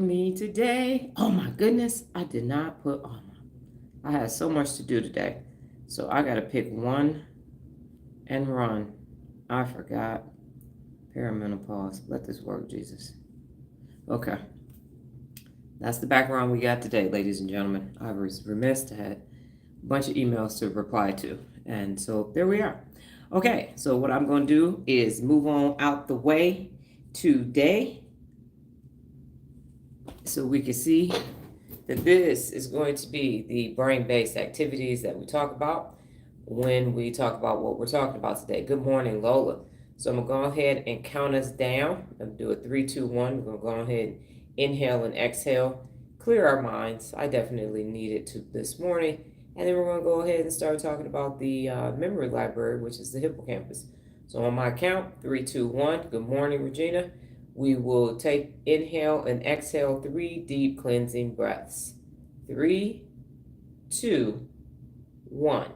Me today. Oh my goodness, I did not put on I had so much to do today. So I got to pick one and run. I forgot. Perimenopause. Let this work, Jesus. Okay. That's the background we got today, ladies and gentlemen. I was remiss to have a bunch of emails to reply to. And so there we are. Okay, so what I'm going to do is move on out the way today so we can see that this is going to be the brain-based activities that we talk about when we talk about what we're talking about today. Good morning, Lola. So I'm going to go ahead and count us down. I'm going to do a 3, 2, 1. We're going to go ahead and inhale and exhale, clear our minds. I definitely needed to this morning. And then we're going to go ahead and start talking about the memory library, which is the hippocampus. So on my count, 3, 2, 1. Good morning, Regina. We will take inhale and exhale 3 deep cleansing breaths. 3, 2, 1.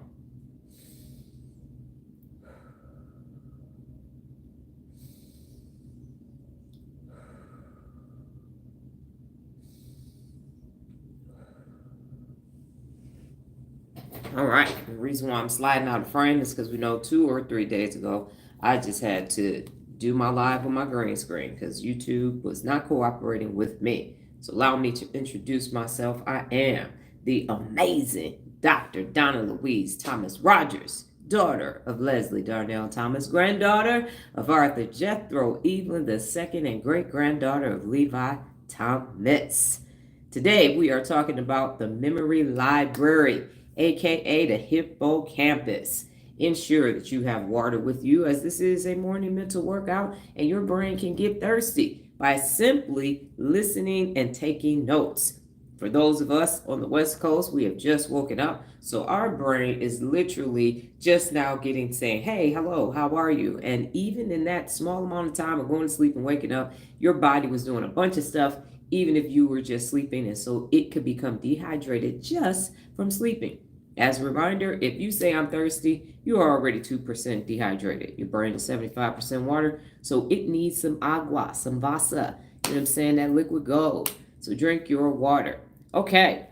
All right. The reason why I'm sliding out of frame is because we know 2 or 3 days ago, I just had to do my live on my green screen because YouTube was not cooperating with me. So allow me to introduce myself. I am the amazing Dr. Donna Thomas-Rodgers, daughter of Leslie Darnell Thomas, granddaughter of Arthur Jethro Evelyn II, and great-granddaughter of Levi Thomas. Today we are talking about the memory library, aka the hippocampus. Ensure that you have water with you, as this is a morning mental workout and your brain can get thirsty by simply listening and taking notes. For those of us on the West Coast, we have just woken up, so our brain is literally just now getting saying, hey, hello, how are you? And even in that small amount of time of going to sleep and waking up, your body was doing a bunch of stuff, even if you were just sleeping, and so it could become dehydrated just from sleeping. As a reminder, if you say I'm thirsty, you are already 2% dehydrated. Your brain is 75% water, so it needs some agua, some vasa. You know what I'm saying? That liquid gold. So drink your water. Okay.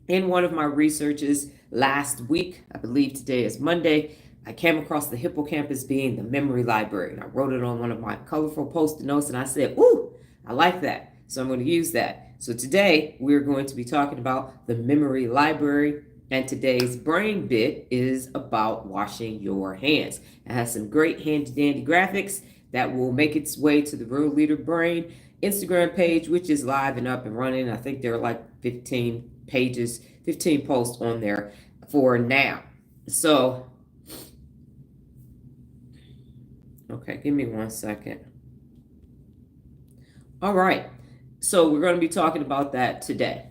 In one of my researches last week, I believe today is Monday, I came across the hippocampus being the memory library. And I wrote it on one of my colorful post-it notes, and I said, ooh, I like that. So I'm going to use that. So today we're going to be talking about the memory library. And today's brain bit is about washing your hands. It has some great handy dandy graphics that will make its way to the Real Leader Brain Instagram page, which is live and up and running. I think there are like 15 pages, 15 posts on there for now. So, okay, give me 1 second. All right. So we're going to be talking about that today.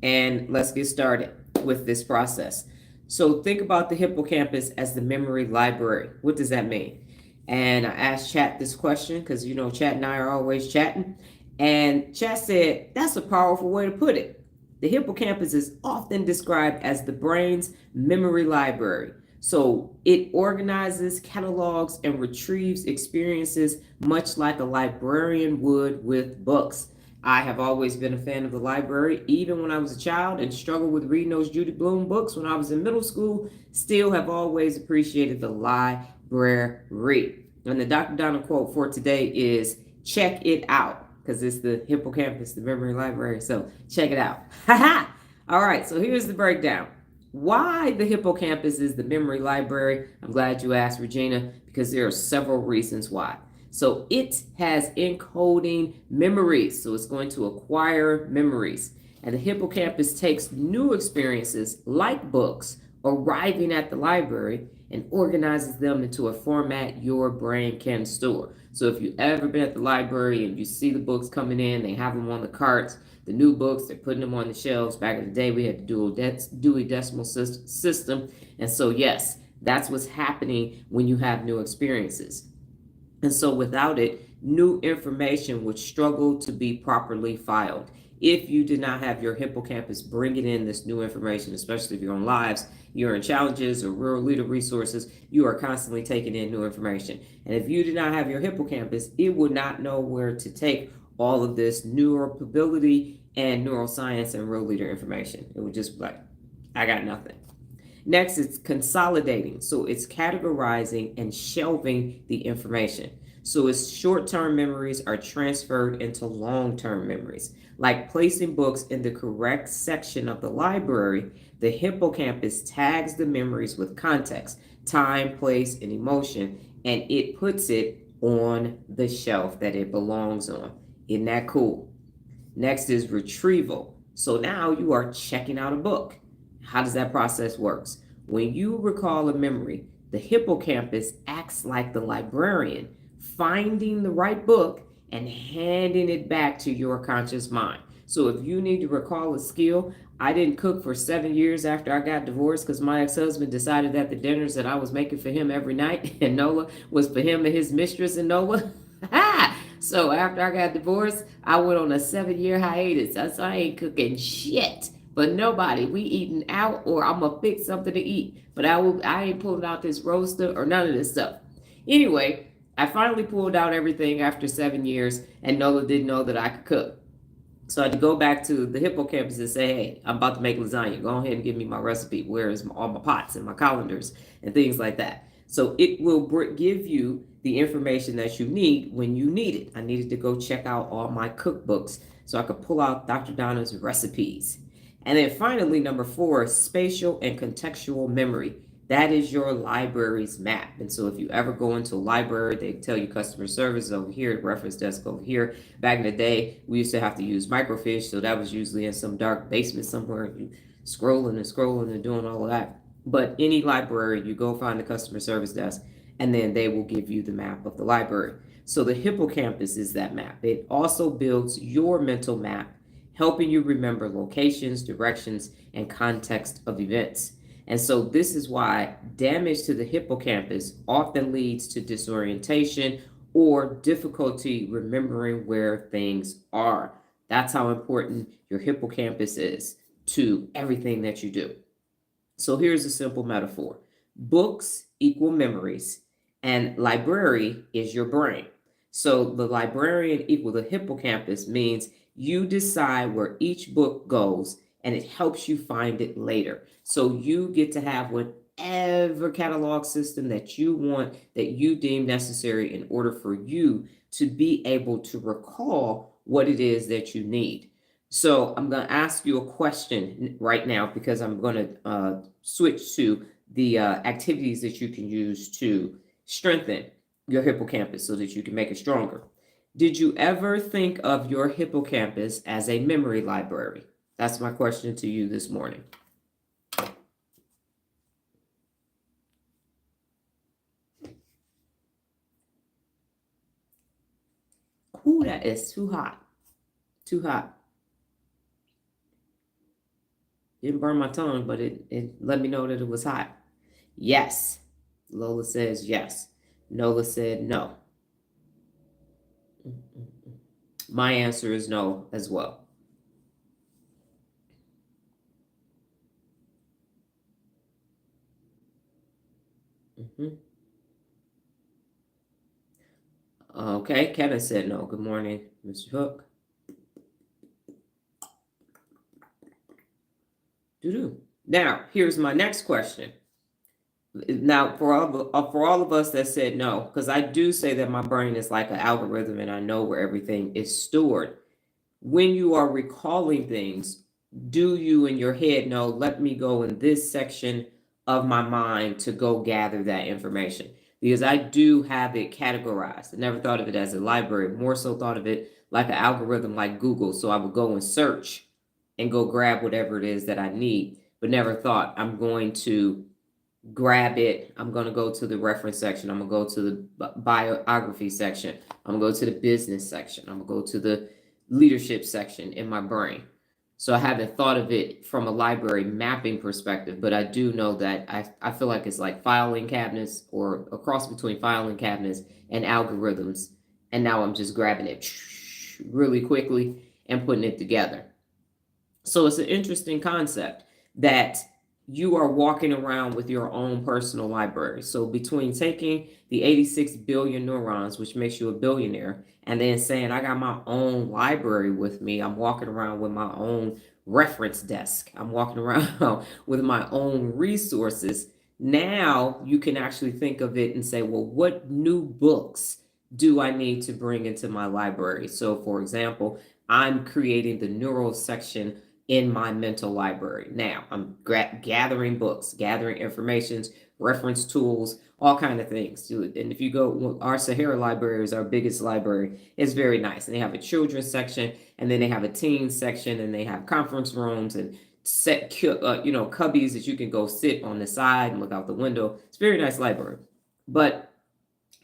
And let's get started with this process. So think about the hippocampus as the memory library. What does that mean? And I asked Chat this question because, you know, Chat and I are always chatting. And Chat said, that's a powerful way to put it. The hippocampus is often described as the brain's memory library. So it organizes, catalogs, and retrieves experiences much like a librarian would with books. I have always been a fan of the library, even when I was a child and struggled with reading those Judy Blume books when I was in middle school. Still have always appreciated the library. And the Dr. Donna quote for today is, check it out, because it's the hippocampus, the memory library. So check it out. All right, so here's the breakdown. Why the hippocampus is the memory library? I'm glad you asked, Regina, because there are several reasons why. So it has encoding memories. So it's going to acquire memories. And the hippocampus takes new experiences like books arriving at the library and organizes them into a format your brain can store. So if you've ever been at the library and you see the books coming in, they have them on the carts, the new books, they're putting them on the shelves. Back in the day, we had the Dewey Decimal System. And so, yes, that's what's happening when you have new experiences. And so without it, new information would struggle to be properly filed. If you did not have your hippocampus bringing in this new information, especially if you're on lives, you're in challenges or Real Leader resources, you are constantly taking in new information. And if you did not have your hippocampus, it would not know where to take all of this neuropability and neuroscience and real leader information. It would just be like, I got nothing. Next, it's consolidating. So it's categorizing and shelving the information. So its short-term memories are transferred into long-term memories. Like placing books in the correct section of the library, the hippocampus tags the memories with context, time, place, and emotion, and it puts it on the shelf that it belongs on. Isn't that cool? Next is retrieval. So now you are checking out a book. How does that process work? When you recall a memory, the hippocampus acts like the librarian, finding the right book and handing it back to your conscious mind. So if you need to recall a skill, I didn't cook for 7 years after I got divorced because my ex-husband decided that the dinners that I was making for him every night and Nola was for him and his mistress and Nola. So after I got divorced, I went on a 7-year hiatus. So I ain't cooking shit. But nobody, we eating out or I'm gonna fix something to eat. But I ain't pulling out this roaster or none of this stuff. Anyway, I finally pulled out everything after 7 years, and Nola didn't know that I could cook. So I had to go back to the hippocampus and say, hey, I'm about to make lasagna. Go ahead and give me my recipe. Where's all my pots and my colanders and things like that? So it will give you the information that you need when you need it. I needed to go check out all my cookbooks so I could pull out Dr. Donna's recipes. And then finally, number 4, spatial and contextual memory. That is your library's map. And so if you ever go into a library, they tell you customer service over here, reference desk over here. Back in the day, we used to have to use microfiche. So that was usually in some dark basement somewhere, you scrolling and doing all of that. But any library, you go find the customer service desk, and then they will give you the map of the library. So the hippocampus is that map. It also builds your mental map, helping you remember locations, directions, and context of events. And so this is why damage to the hippocampus often leads to disorientation or difficulty remembering where things are. That's how important your hippocampus is to everything that you do. So here's a simple metaphor. Books equal memories, and library is your brain. So the librarian equal the hippocampus means you decide where each book goes, and it helps you find it later. So you get to have whatever catalog system that you want, that you deem necessary in order for you to be able to recall what it is that you need. So I'm going to ask you a question right now because I'm going to switch to the activities that you can use to strengthen your hippocampus so that you can make it stronger. Did you ever think of your hippocampus as a memory library? That's my question to you this morning. Ooh, that is too hot. Too hot. Didn't burn my tongue, but it let me know that it was hot. Yes. Lola says yes. Nola said no. My answer is no as well. Okay, Kevin said no. Good morning, Mr. Hook. Now, here's my next question. Now, for all of us that said no, because I do say that my brain is like an algorithm and I know where everything is stored. When you are recalling things, do you in your head know, let me go in this section of my mind to go gather that information? Because I do have it categorized. I never thought of it as a library, more so thought of it like an algorithm like Google. So I would go and search and go grab whatever it is that I need, but never thought I'm going to grab it. I'm going to go to the reference section. I'm going to go to the biography section. I'm going to go to the business section. I'm going to go to the leadership section in my brain. So I haven't thought of it from a library mapping perspective, but I do know that I feel like it's like filing cabinets or a cross between filing cabinets and algorithms. And now I'm just grabbing it really quickly and putting it together. So it's an interesting concept that you are walking around with your own personal library. So between taking the 86 billion neurons, which makes you a billionaire, and then saying, I got my own library with me, I'm walking around with my own reference desk, I'm walking around with my own resources. Now you can actually think of it and say, well, what new books do I need to bring into my library? So, for example, I'm creating the neuro section in my mental library. Now I'm gathering books, gathering informations, reference tools, all kind of things. And if you go, our Sahara library is our biggest library. It's very nice. And they have a children's section, and then they have a teen section, and they have conference rooms and set cubbies that you can go sit on the side and look out the window. It's a very nice library. But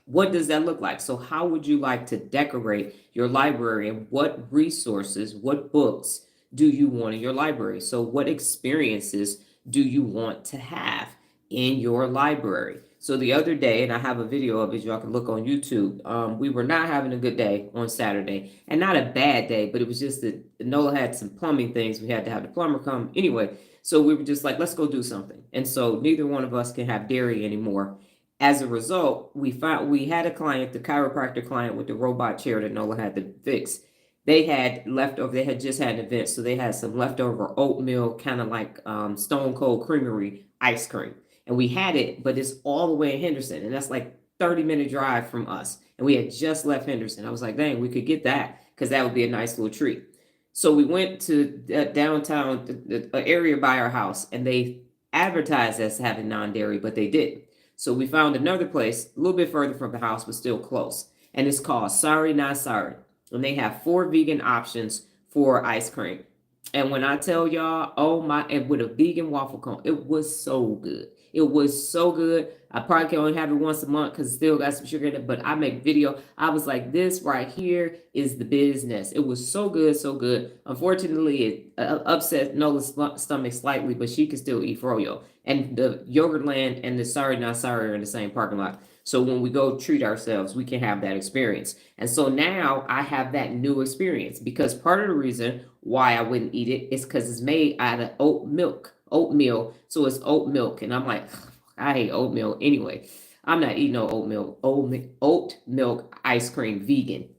what does that look like? So how would you like to decorate your library, and what resources, what books do you want in your library? So what experiences do you want to have in your library? So the other day, and I have a video of it, y'all can look on YouTube. We were not having a good day on Saturday, and not a bad day, but it was just that Nola had some plumbing things. We had to have the plumber come anyway. So we were just like, let's go do something. And so neither one of us can have dairy anymore. As a result, we had a client, the chiropractor client with the robot chair that Nola had to fix. They had leftover. They had just had an event, so they had some leftover oatmeal, kind of like Stone Cold Creamery ice cream, and we had it, but it's all the way in Henderson, and that's like 30-minute drive from us. And we had just left Henderson. I was like, dang, we could get that because that would be a nice little treat. So we went to downtown, the area by our house, and they advertised as having non-dairy, but they didn't. So we found another place a little bit further from the house, but still close. And it's called Sorry Not Sorry. And they have 4 vegan options for ice cream. And when I tell y'all, oh my, and with a vegan waffle cone, it was so good. It was so good. I probably can only have it once a month because it still got some sugar in it, but I make video. I was like, this right here is the business. It was so good, so good. Unfortunately, it upset Nola's stomach slightly, but she could still eat froyo. And the Yogurtland and the Sorry Not Sorry are in the same parking lot. So when we go treat ourselves, we can have that experience. And so now I have that new experience, because part of the reason why I wouldn't eat it is because it's made out of oatmeal. So it's oat milk. And I'm like, I hate oatmeal anyway. I'm not eating no oat milk ice cream vegan.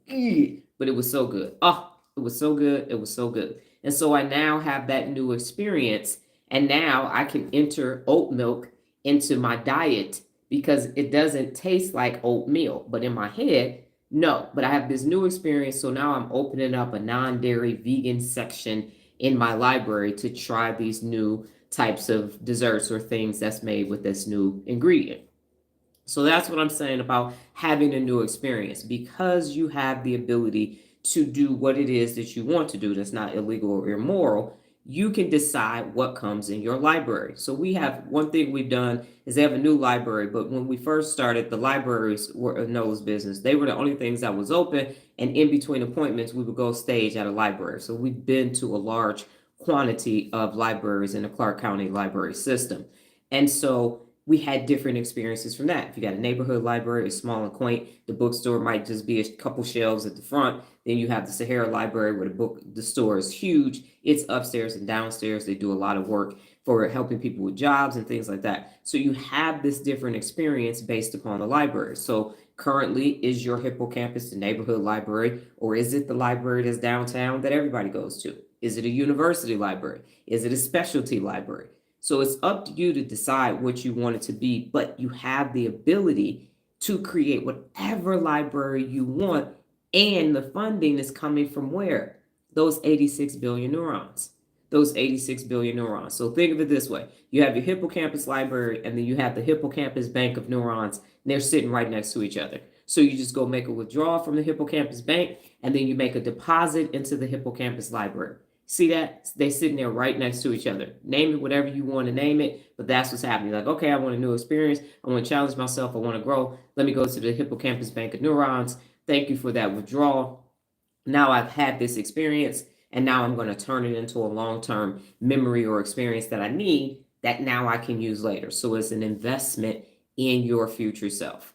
But it was so good. Oh, it was so good. It was so good. And so I now have that new experience. And now I can enter oat milk into my diet because it doesn't taste like oatmeal. But in my head, no. But I have this new experience. So now I'm opening up a non-dairy vegan section in my library to try these new types of desserts or things that's made with this new ingredient. So that's what I'm saying about having a new experience, because you have the ability to do what it is that you want to do that's not illegal or immoral. You can decide what comes in your library. So we have, one thing we've done is they have a new library, but when we first started, the libraries were Nola's business. They were the only things that was open, and in between appointments, we would go stage at a library. So we've been to a large quantity of libraries in the Clark County library system. And so we had different experiences from that. If you got a neighborhood library, it's small and quaint, the bookstore might just be a couple shelves at the front. Then you have the Sahara library where the store is huge. It's upstairs and downstairs. They do a lot of work for helping people with jobs and things like that. So you have this different experience based upon the library. So currently, is your Hippocampus the neighborhood library, or is it the library that's downtown that everybody goes to? Is it a university library? Is it a specialty library? So it's up to you to decide what you want it to be, but you have the ability to create whatever library you want. And the funding is coming from where? Those 86 billion neurons. Those 86 billion neurons. So think of it this way. You have your Hippocampus library, and then you have the Hippocampus bank of neurons, and they're sitting right next to each other. So you just go make a withdrawal from the Hippocampus bank, and then you make a deposit into the Hippocampus library. See that? They sitting there right next to each other. Name it whatever you want to name it, but that's what's happening. Like, okay, I want a new experience. I want to challenge myself. I want to grow. Let me go to the Hippocampus bank of neurons. Thank you for that withdrawal. Now I've had this experience, and now I'm going to turn it into a long-term memory or experience that I need that now I can use later. So it's an investment in your future self.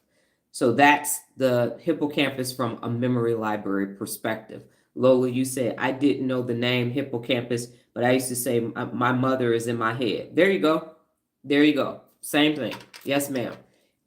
So that's the Hippocampus from a memory library perspective. Lola, you said, I didn't know the name Hippocampus, but I used to say my mother is in my head. There you go. There you go. Same thing. Yes, ma'am.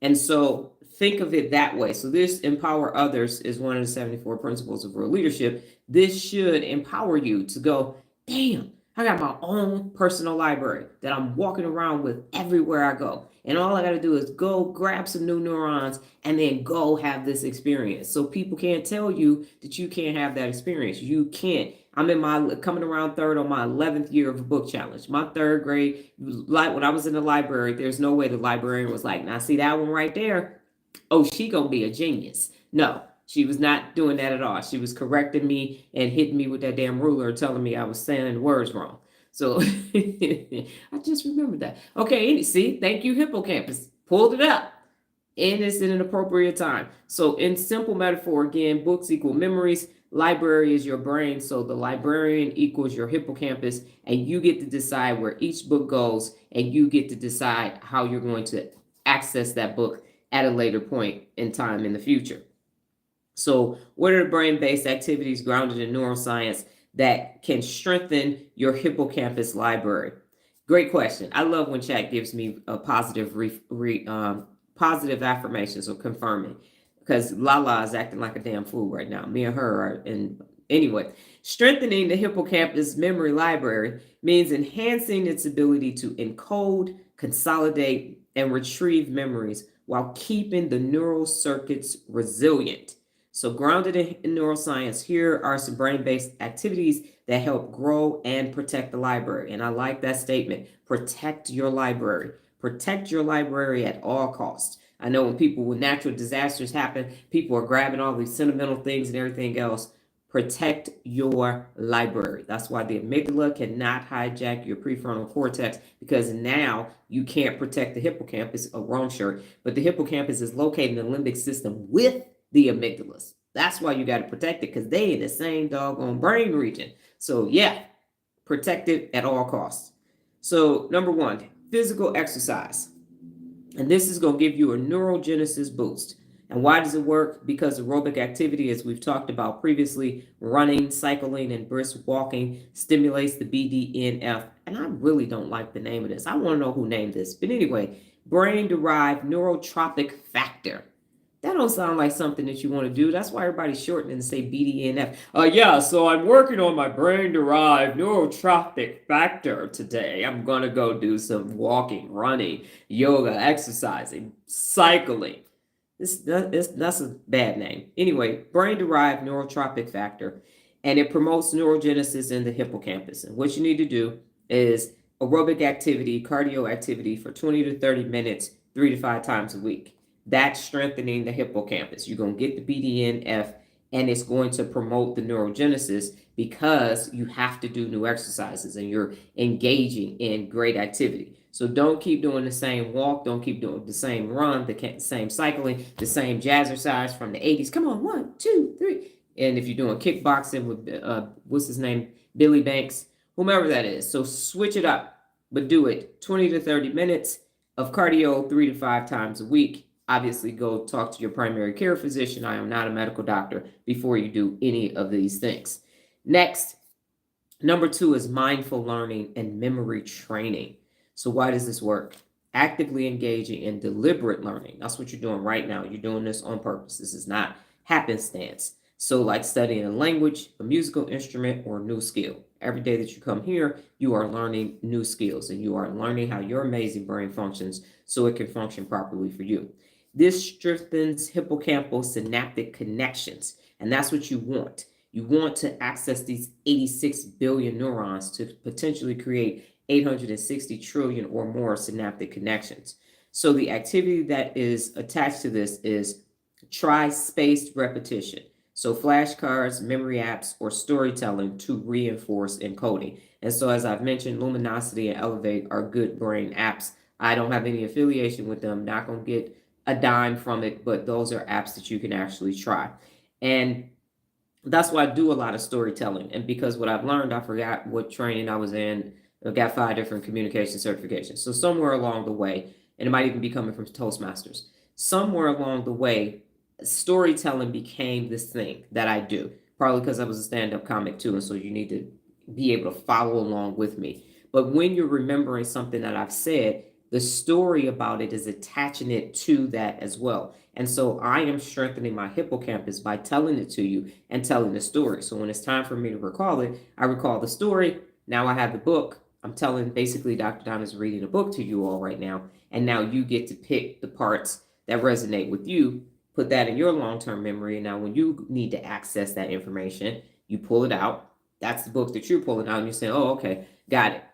And so think of it that way. So this empower others is one of the 74 principles of real leadership. This should empower you to go, damn, I got my own personal library that I'm walking around with everywhere I go. And all I got to do is go grab some new neurons and then go have this experience. So people can't tell you that you can't have that experience. You can't. I'm in my coming around third on my 11th year of a book challenge. My third grade, like when I was in the library, there's no way the librarian was like, now see that one right there? Oh, she gonna be a genius. No, she was not doing that at all. She was correcting me and hitting me with that damn ruler, telling me I was saying the words wrong. So I just remembered that. Okay, see, thank you, Hippocampus. Pulled it up. And it's in an appropriate time. So, in simple metaphor, again, books equal memories. Library is your brain. So, the librarian equals your hippocampus. And you get to decide where each book goes. And you get to decide how you're going to access that book at a later point in time in the future. So, what are the brain based activities grounded in neuroscience that can strengthen your hippocampus library? Great question. I love when chat gives me a positive positive affirmations or confirming, because Lala is acting like a damn fool right now. Me and her are in. Anyway, strengthening the hippocampus memory library means enhancing its ability to encode, consolidate, and retrieve memories while keeping the neural circuits resilient. So, grounded in neuroscience, here are some brain based activities that help grow and protect the library. And I like that statement, protect your library. Protect your library at all costs. I know when natural disasters happen, people are grabbing all these sentimental things and everything else. Protect your library. That's why the amygdala cannot hijack your prefrontal cortex, because now you can't protect the hippocampus. Oh, wrong shirt. But the hippocampus is located in the limbic system with the amygdalas. That's why you got to protect it, because they in the same doggone brain region. So yeah, protect it at all costs. So number one, physical exercise. And this is going to give you a neurogenesis boost. And why does it work? Because aerobic activity, as we've talked about previously, running, cycling, and brisk walking stimulates the BDNF. And I really don't like the name of this. I want to know who named this. But anyway, brain-derived neurotrophic factor. That don't sound like something that you want to do. That's why everybody's shortening and say BDNF. Yeah, so I'm working on my brain-derived neurotrophic factor today. I'm going to go do some walking, running, yoga, exercising, cycling. That's a bad name. Anyway, brain-derived neurotrophic factor, and it promotes neurogenesis in the hippocampus. And what you need to do is aerobic activity, cardio activity for 20 to 30 minutes, 3 to 5 times a week. That's strengthening the hippocampus. You're going to get the BDNF, and it's going to promote the neurogenesis, because you have to do new exercises and you're engaging in great activity. So don't keep doing the same walk. Don't keep doing the same run, the same cycling, the same jazzercise from the 80s. Come on, 1, 2, 3. And if you're doing kickboxing with, what's his name, Billy Banks, whomever that is. So switch it up, but do it 20 to 30 minutes of cardio 3 to 5 times a week. Obviously, go talk to your primary care physician. I am not a medical doctor, before you do any of these things. Next, number 2 is mindful learning and memory training. So why does this work? Actively engaging in deliberate learning. That's what you're doing right now. You're doing this on purpose. This is not happenstance. So like studying a language, a musical instrument, or a new skill. Every day that you come here, you are learning new skills, and you are learning how your amazing brain functions so it can function properly for you. This strengthens hippocampal synaptic connections, and that's what you want. You want to access these 86 billion neurons to potentially create 860 trillion or more synaptic connections. So the activity that is attached to this is try spaced repetition. So flashcards, memory apps, or storytelling to reinforce encoding. And so as I've mentioned, Luminosity and Elevate are good brain apps. I don't have any affiliation with them, not going to get a dime from it, but those are apps that you can actually try. And that's why I do a lot of storytelling. And because what I've learned, I forgot what training I was in. I got 5 different communication certifications. So somewhere along the way, and it might even be coming from Toastmasters, somewhere along the way, storytelling became this thing that I do. Probably because I was a stand-up comic too, and so you need to be able to follow along with me. But when you're remembering something that I've said, the story about it is attaching it to that as well. And so I am strengthening my hippocampus by telling it to you and telling the story. So when it's time for me to recall it, I recall the story. Now I have the book. I'm telling, basically, Dr. Donna's reading a book to you all right now. And now you get to pick the parts that resonate with you, put that in your long-term memory. And now when you need to access that information, you pull it out. That's the book that you're pulling out, and you're saying, oh, okay, got it.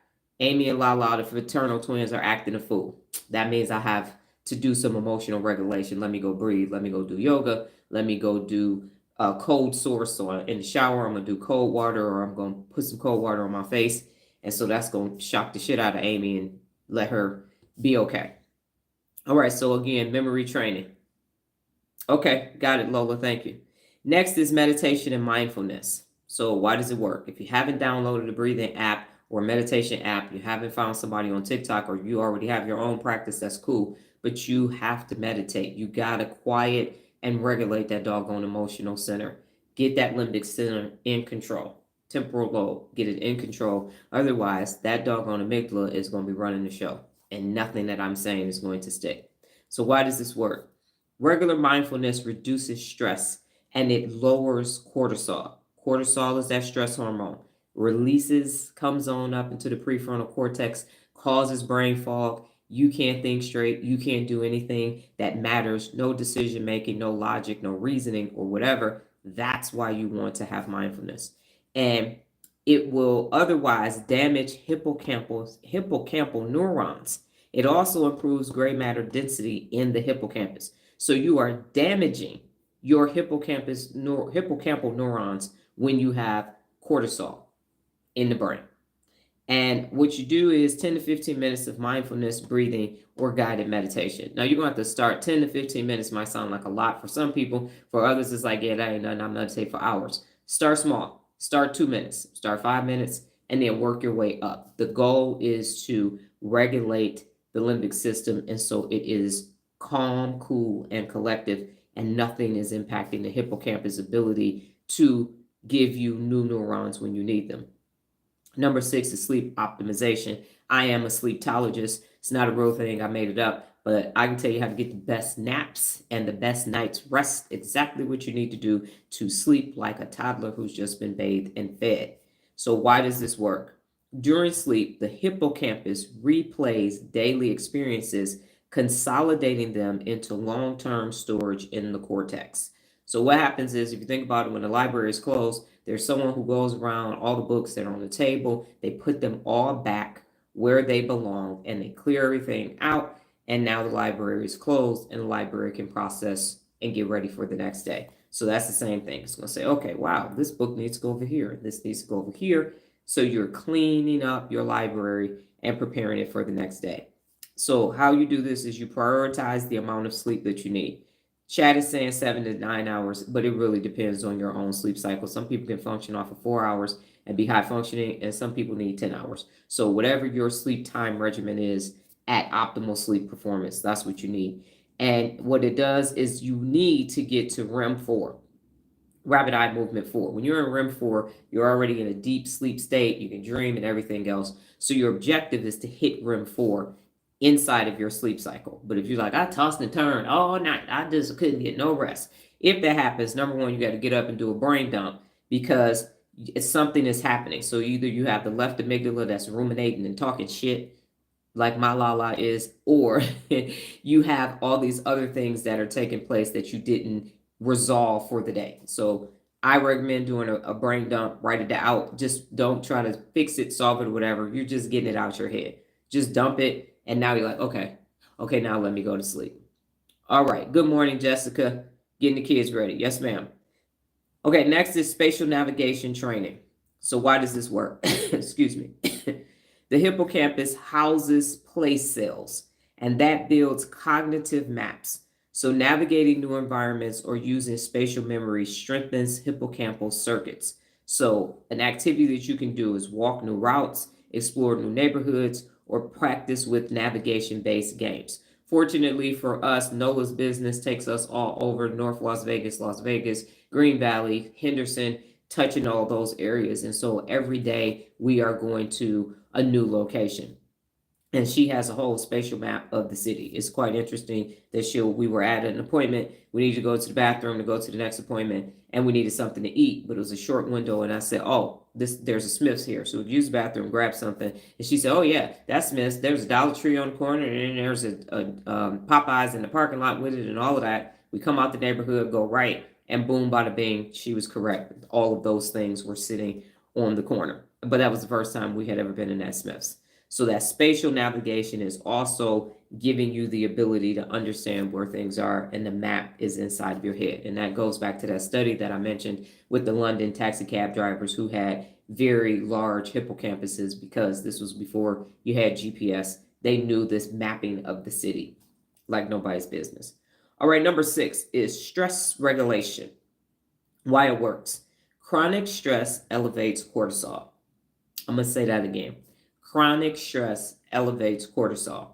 Amy and Lala, the fraternal twins, are acting a fool. That means I have to do some emotional regulation. Let me go breathe. Let me go do yoga. Let me go do a cold source. So in the shower, I'm going to do cold water, or I'm going to put some cold water on my face. And so that's going to shock the shit out of Amy and let her be okay. All right, so again, memory training. Okay, got it, Lola. Thank you. Next is meditation and mindfulness. So why does it work? If you haven't downloaded a breathing app or meditation app, you haven't found somebody on TikTok, or you already have your own practice, that's cool. But you have to meditate. You got to quiet and regulate that doggone emotional center. Get that limbic center in control. Temporal lobe, get it in control. Otherwise, that doggone amygdala is going to be running the show, and nothing that I'm saying is going to stick. So why does this work? Regular mindfulness reduces stress and it lowers cortisol. Cortisol is that stress hormone. Comes on up into the prefrontal cortex, causes brain fog. You can't think straight. You can't do anything that matters. No decision making, no logic, no reasoning, or whatever. That's why you want to have mindfulness. And it will otherwise damage hippocampal neurons. It also improves gray matter density in the hippocampus. So you are damaging your hippocampal neurons when you have cortisol in the brain. And what you do is 10 to 15 minutes of mindfulness, breathing, or guided meditation. Now, you're going to have to start. 10 to 15 minutes might sound like a lot for some people. For others, it's like, yeah, that ain't nothing. I'm going to take for hours. Start small. Start 2 minutes. Start 5 minutes, and then work your way up. The goal is to regulate the limbic system, and so it is calm, cool, and collective, and nothing is impacting the hippocampus' ability to give you new neurons when you need them. Number 6 is sleep optimization. I am a sleeptologist. It's not a real thing. I made it up. But I can tell you how to get the best naps and the best night's rest, exactly what you need to do to sleep like a toddler who's just been bathed and fed. So why does this work? During sleep, the hippocampus replays daily experiences, consolidating them into long-term storage in the cortex. So what happens is, if you think about it, when the library is closed, there's someone who goes around all the books that are on the table. They put them all back where they belong, and they clear everything out. And now the library is closed, and the library can process and get ready for the next day. So that's the same thing. It's going to say, okay, wow, this book needs to go over here. This needs to go over here. So you're cleaning up your library and preparing it for the next day. So how you do this is you prioritize the amount of sleep that you need. Chad is saying 7 to 9 hours, but it really depends on your own sleep cycle. Some people can function off of 4 hours and be high functioning, and some people need 10 hours. So whatever your sleep time regimen is at optimal sleep performance, that's what you need. And what it does is you need to get to REM 4, rapid eye movement 4. When you're in REM 4, you're already in a deep sleep state. You can dream and everything else. So your objective is to hit REM 4 inside of your sleep cycle. But if you're like, I tossed and turned all night, I just couldn't get no rest. If that happens, number one, you got to get up and do a brain dump, because something is happening. So either you have the left amygdala that's ruminating and talking shit like my Lala is, or you have all these other things that are taking place that you didn't resolve for the day. So I recommend doing a brain dump, write it out. Just don't try to fix it, solve it, or whatever. You're just getting it out your head. Just dump it. And now you're like, okay, now let me go to sleep. All right. Good morning, Jessica. Getting the kids ready. Yes, ma'am. Okay, next is spatial navigation training. So why does this work? Excuse me. The hippocampus houses place cells, and that builds cognitive maps. So navigating new environments or using spatial memory strengthens hippocampal circuits. So an activity that you can do is walk new routes, explore new neighborhoods, or practice with navigation-based games. Fortunately for us, Nola's business takes us all over North Las Vegas, Green Valley, Henderson, touching all those areas. And so every day we are going to a new location. and she has a whole spatial map of the city. It's quite interesting that we were at an appointment. We needed to go to the bathroom to go to the next appointment, and we needed something to eat, but it was a short window. And I said, "Oh, there's a Smith's here, so we use the bathroom, grab something." And she said, "Oh yeah, that's Smith's. There's a Dollar Tree on the corner, and then there's a Popeyes in the parking lot with it, and all of that." We come out the neighborhood, go right, and boom, bada bing, she was correct. All of those things were sitting on the corner. But that was the first time we had ever been in that Smith's. So that spatial navigation is also giving you the ability to understand where things are, and the map is inside of your head. And that goes back to that study that I mentioned with the London taxi cab drivers who had very large hippocampuses, because this was before you had GPS. They knew this mapping of the city like nobody's business. All right, number 6 is stress regulation. Why it works. Chronic stress elevates cortisol. I'm going to say that again. Chronic stress elevates cortisol,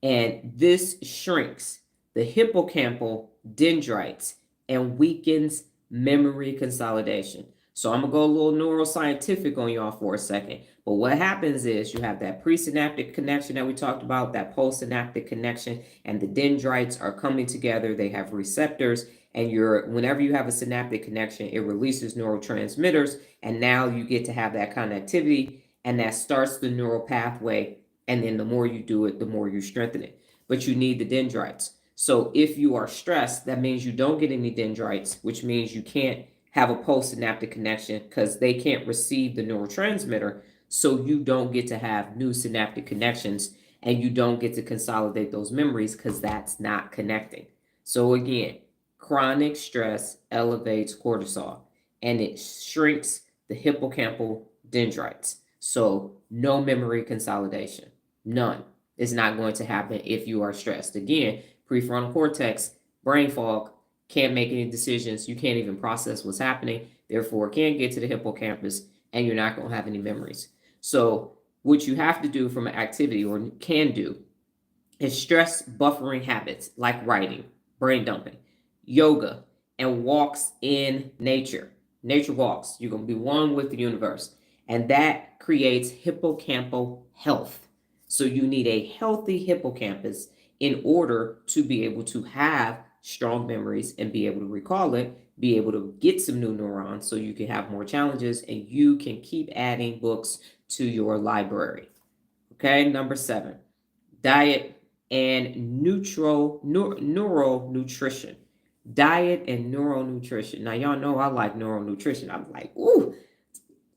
and this shrinks the hippocampal dendrites and weakens memory consolidation. So I'm going to go a little neuroscientific on y'all for a second. But what happens is you have that presynaptic connection that we talked about, that postsynaptic connection, and the dendrites are coming together. They have receptors, and whenever you have a synaptic connection, it releases neurotransmitters, and now you get to have that connectivity, and that starts the neural pathway. And then the more you do it, the more you strengthen it. But you need the dendrites. So if you are stressed, that means you don't get any dendrites, which means you can't have a postsynaptic connection because they can't receive the neurotransmitter. So you don't get to have new synaptic connections, and you don't get to consolidate those memories because that's not connecting. So again, chronic stress elevates cortisol, and it shrinks the hippocampal dendrites. So no memory consolidation, none. It's not going to happen if you are stressed. Again, prefrontal cortex, brain fog, can't make any decisions. You can't even process what's happening. Therefore, can't get to the hippocampus, and you're not going to have any memories. So what you have to do from an activity, or can do, is stress buffering habits like writing, brain dumping, yoga, and walks in nature. Nature walks. You're going to be one with the universe. And that creates hippocampal health. So you need a healthy hippocampus in order to be able to have strong memories and be able to recall it, be able to get some new neurons so you can have more challenges, and you can keep adding books to your library. Okay, number 7, diet and neural nutrition. Diet and neural nutrition. Now, y'all know I like neural nutrition. I'm like, ooh,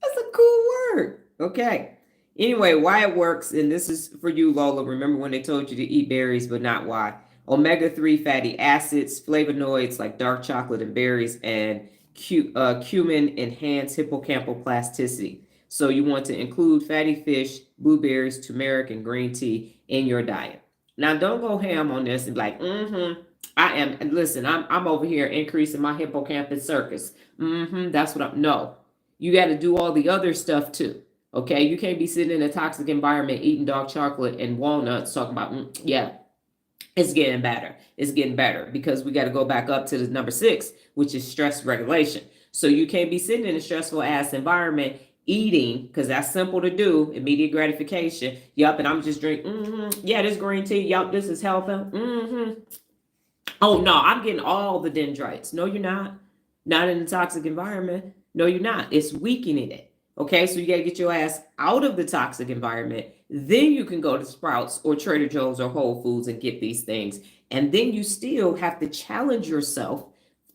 that's a cool word. Okay. Anyway, why it works, and this is for you, Lola. Remember when they told you to eat berries, but not why. Omega-3 fatty acids, flavonoids like dark chocolate and berries, and cumin enhance hippocampal plasticity. So you want to include fatty fish, blueberries, turmeric, and green tea in your diet. Now, don't go ham on this and be like, listen, I'm over here increasing my hippocampus circus. That's what no. You got to do all the other stuff too. Okay, you can't be sitting in a toxic environment eating dark chocolate and walnuts talking about, it's getting better. It's getting better, because we got to go back up to the number 6, which is stress regulation. So you can't be sitting in a stressful ass environment eating, because that's simple to do, immediate gratification. Yup, and I'm just drinking, yeah, this green tea, yup, this is helping. Oh no, I'm getting all the dendrites. No, you're not. Not in a toxic environment. No, you're not. It's weakening it. Okay, so you got to get your ass out of the toxic environment. Then you can go to Sprouts or Trader Joe's or Whole Foods and get these things. And then you still have to challenge yourself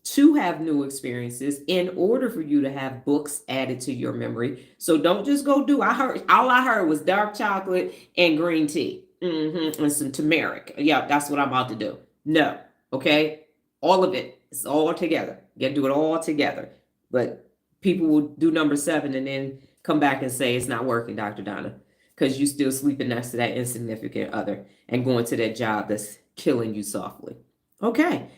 to have new experiences in order for you to have books added to your memory. So don't just go do. All I heard was dark chocolate and green tea, and some turmeric. Yeah, that's what I'm about to do. No, okay, all of it. It's all together. You got to do it all together. But people will do number 7 and then come back and say it's not working, Dr. Donna, because you still sleeping next to that insignificant other and going to that job that's killing you softly. Okay.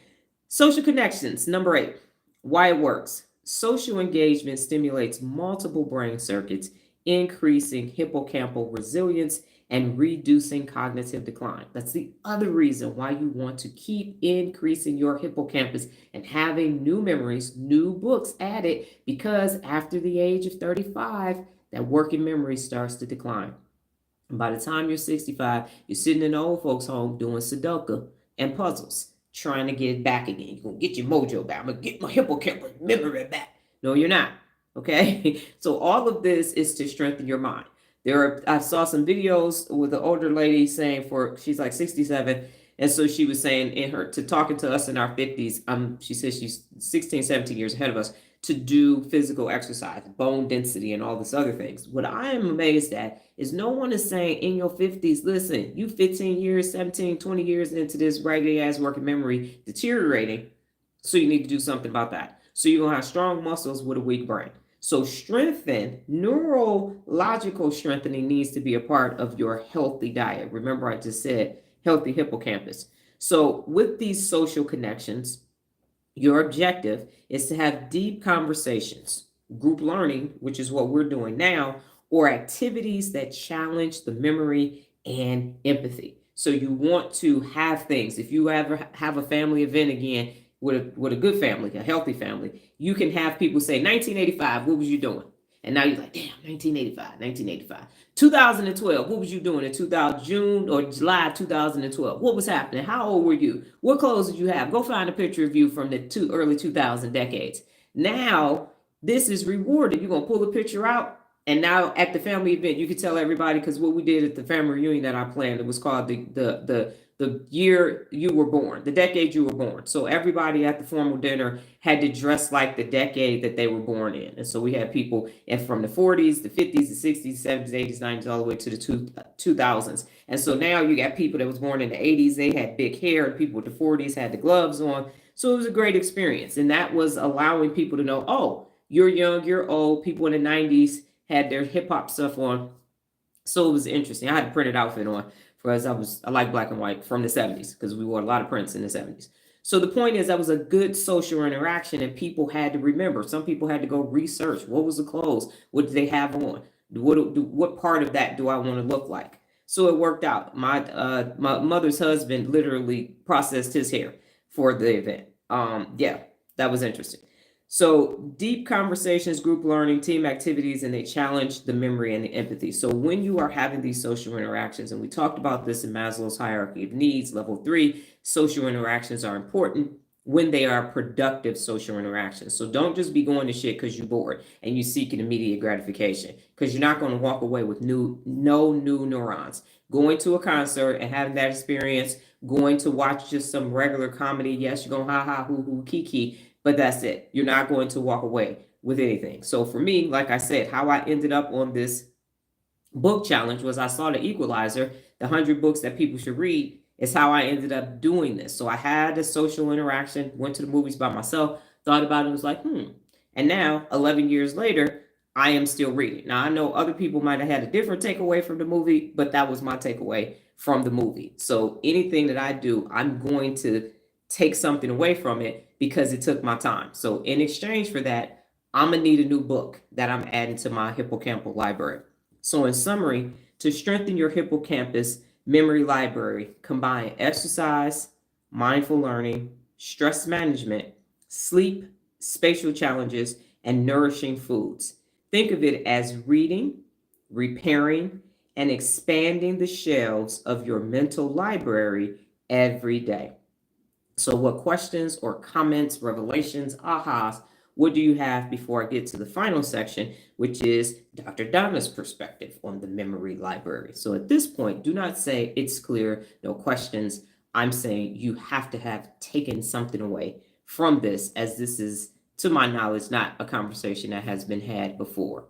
Social connections, number 8, why it works. Social engagement stimulates multiple brain circuits, increasing hippocampal resilience and reducing cognitive decline. That's the other reason why you want to keep increasing your hippocampus and having new memories, new books added, because after the age of 35, that working memory starts to decline. And by the time you're 65, you're sitting in the old folks' home doing Sudoku and puzzles, trying to get it back again. You're going to get your mojo back. I'm going to get my hippocampus memory back. No, you're not. Okay? So all of this is to strengthen your mind. I saw some videos with an older lady saying she's like 67. And so she was saying talking to us in our 50s, she says she's 16, 17 years ahead of us, to do physical exercise, bone density, and all this other things. What I am amazed at is no one is saying in your 50s, listen, you 15 years, 17, 20 years into this raggedy ass working memory deteriorating, so you need to do something about that. So you're going to have strong muscles with a weak brain. So neurological strengthening needs to be a part of your healthy diet. Remember, I just said healthy hippocampus. So with these social connections, your objective is to have deep conversations, group learning, which is what we're doing now, or activities that challenge the memory and empathy. So you want to have things. If you ever have a family event again with a good family, a healthy family, you can have people say, 1985, what was you doing? And now you're like, damn, 1985. 2012, what was you doing in 2000, June or July 2012? What was happening? How old were you? What clothes did you have? Go find a picture of you from the early 2000 decades. Now, this is rewarded. You're going to pull the picture out. And now at the family event, you can tell everybody, because what we did at the family reunion that I planned, it was called the year you were born, the decade you were born. So everybody at the formal dinner had to dress like the decade that they were born in. And so we had people from the 40s, the 50s, the 60s, 70s, 80s, 90s, all the way to the 2000s. And so now you got people that was born in the 80s, they had big hair, and people with the 40s had the gloves on. So it was a great experience. And that was allowing people to know, oh, you're young, you're old. People in the 90s had their hip hop stuff on. So it was interesting. I had a printed outfit on because I like black and white from the 70s, because we wore a lot of prints in the 70s. So the point is, that was a good social interaction, and people had to remember. Some people had to go research, what was the clothes, what did they have on, what part of that do I want to look like. So it worked out. My mother's husband literally processed his hair for the event. Yeah, that was interesting. So deep conversations, group learning, team activities, and they challenge the memory and the empathy. So when you are having these social interactions, and we talked about this in Maslow's hierarchy of needs, level 3, social interactions are important when they are productive social interactions. So don't just be going to shit because you're bored and you seek an immediate gratification, because you're not going to walk away with no new neurons. Going to a concert and having that experience, going to watch just some regular comedy, yes, you're going ha ha hoo hoo kiki, but that's it. You're not going to walk away with anything. So for me, like I said, how I ended up on this book challenge was I saw the Equalizer, the 100 books that people should read, is how I ended up doing this. So I had a social interaction, went to the movies by myself, thought about it, was like, And now, 11 years later, I am still reading. Now, I know other people might have had a different takeaway from the movie, but that was my takeaway from the movie. So anything that I do, I'm going to take something away from it because it took my time. So in exchange for that, I'm going to need a new book that I'm adding to my hippocampal library. So in summary, to strengthen your hippocampus memory library, combine exercise, mindful learning, stress management, sleep, spatial challenges, and nourishing foods. Think of it as reading, repairing, and expanding the shelves of your mental library every day. So what questions or comments, revelations, ahas, what do you have before I get to the final section, which is Dr. Donna's perspective on the memory library? So at this point, do not say it's clear, no questions. I'm saying you have to have taken something away from this, as this is, to my knowledge, not a conversation that has been had before.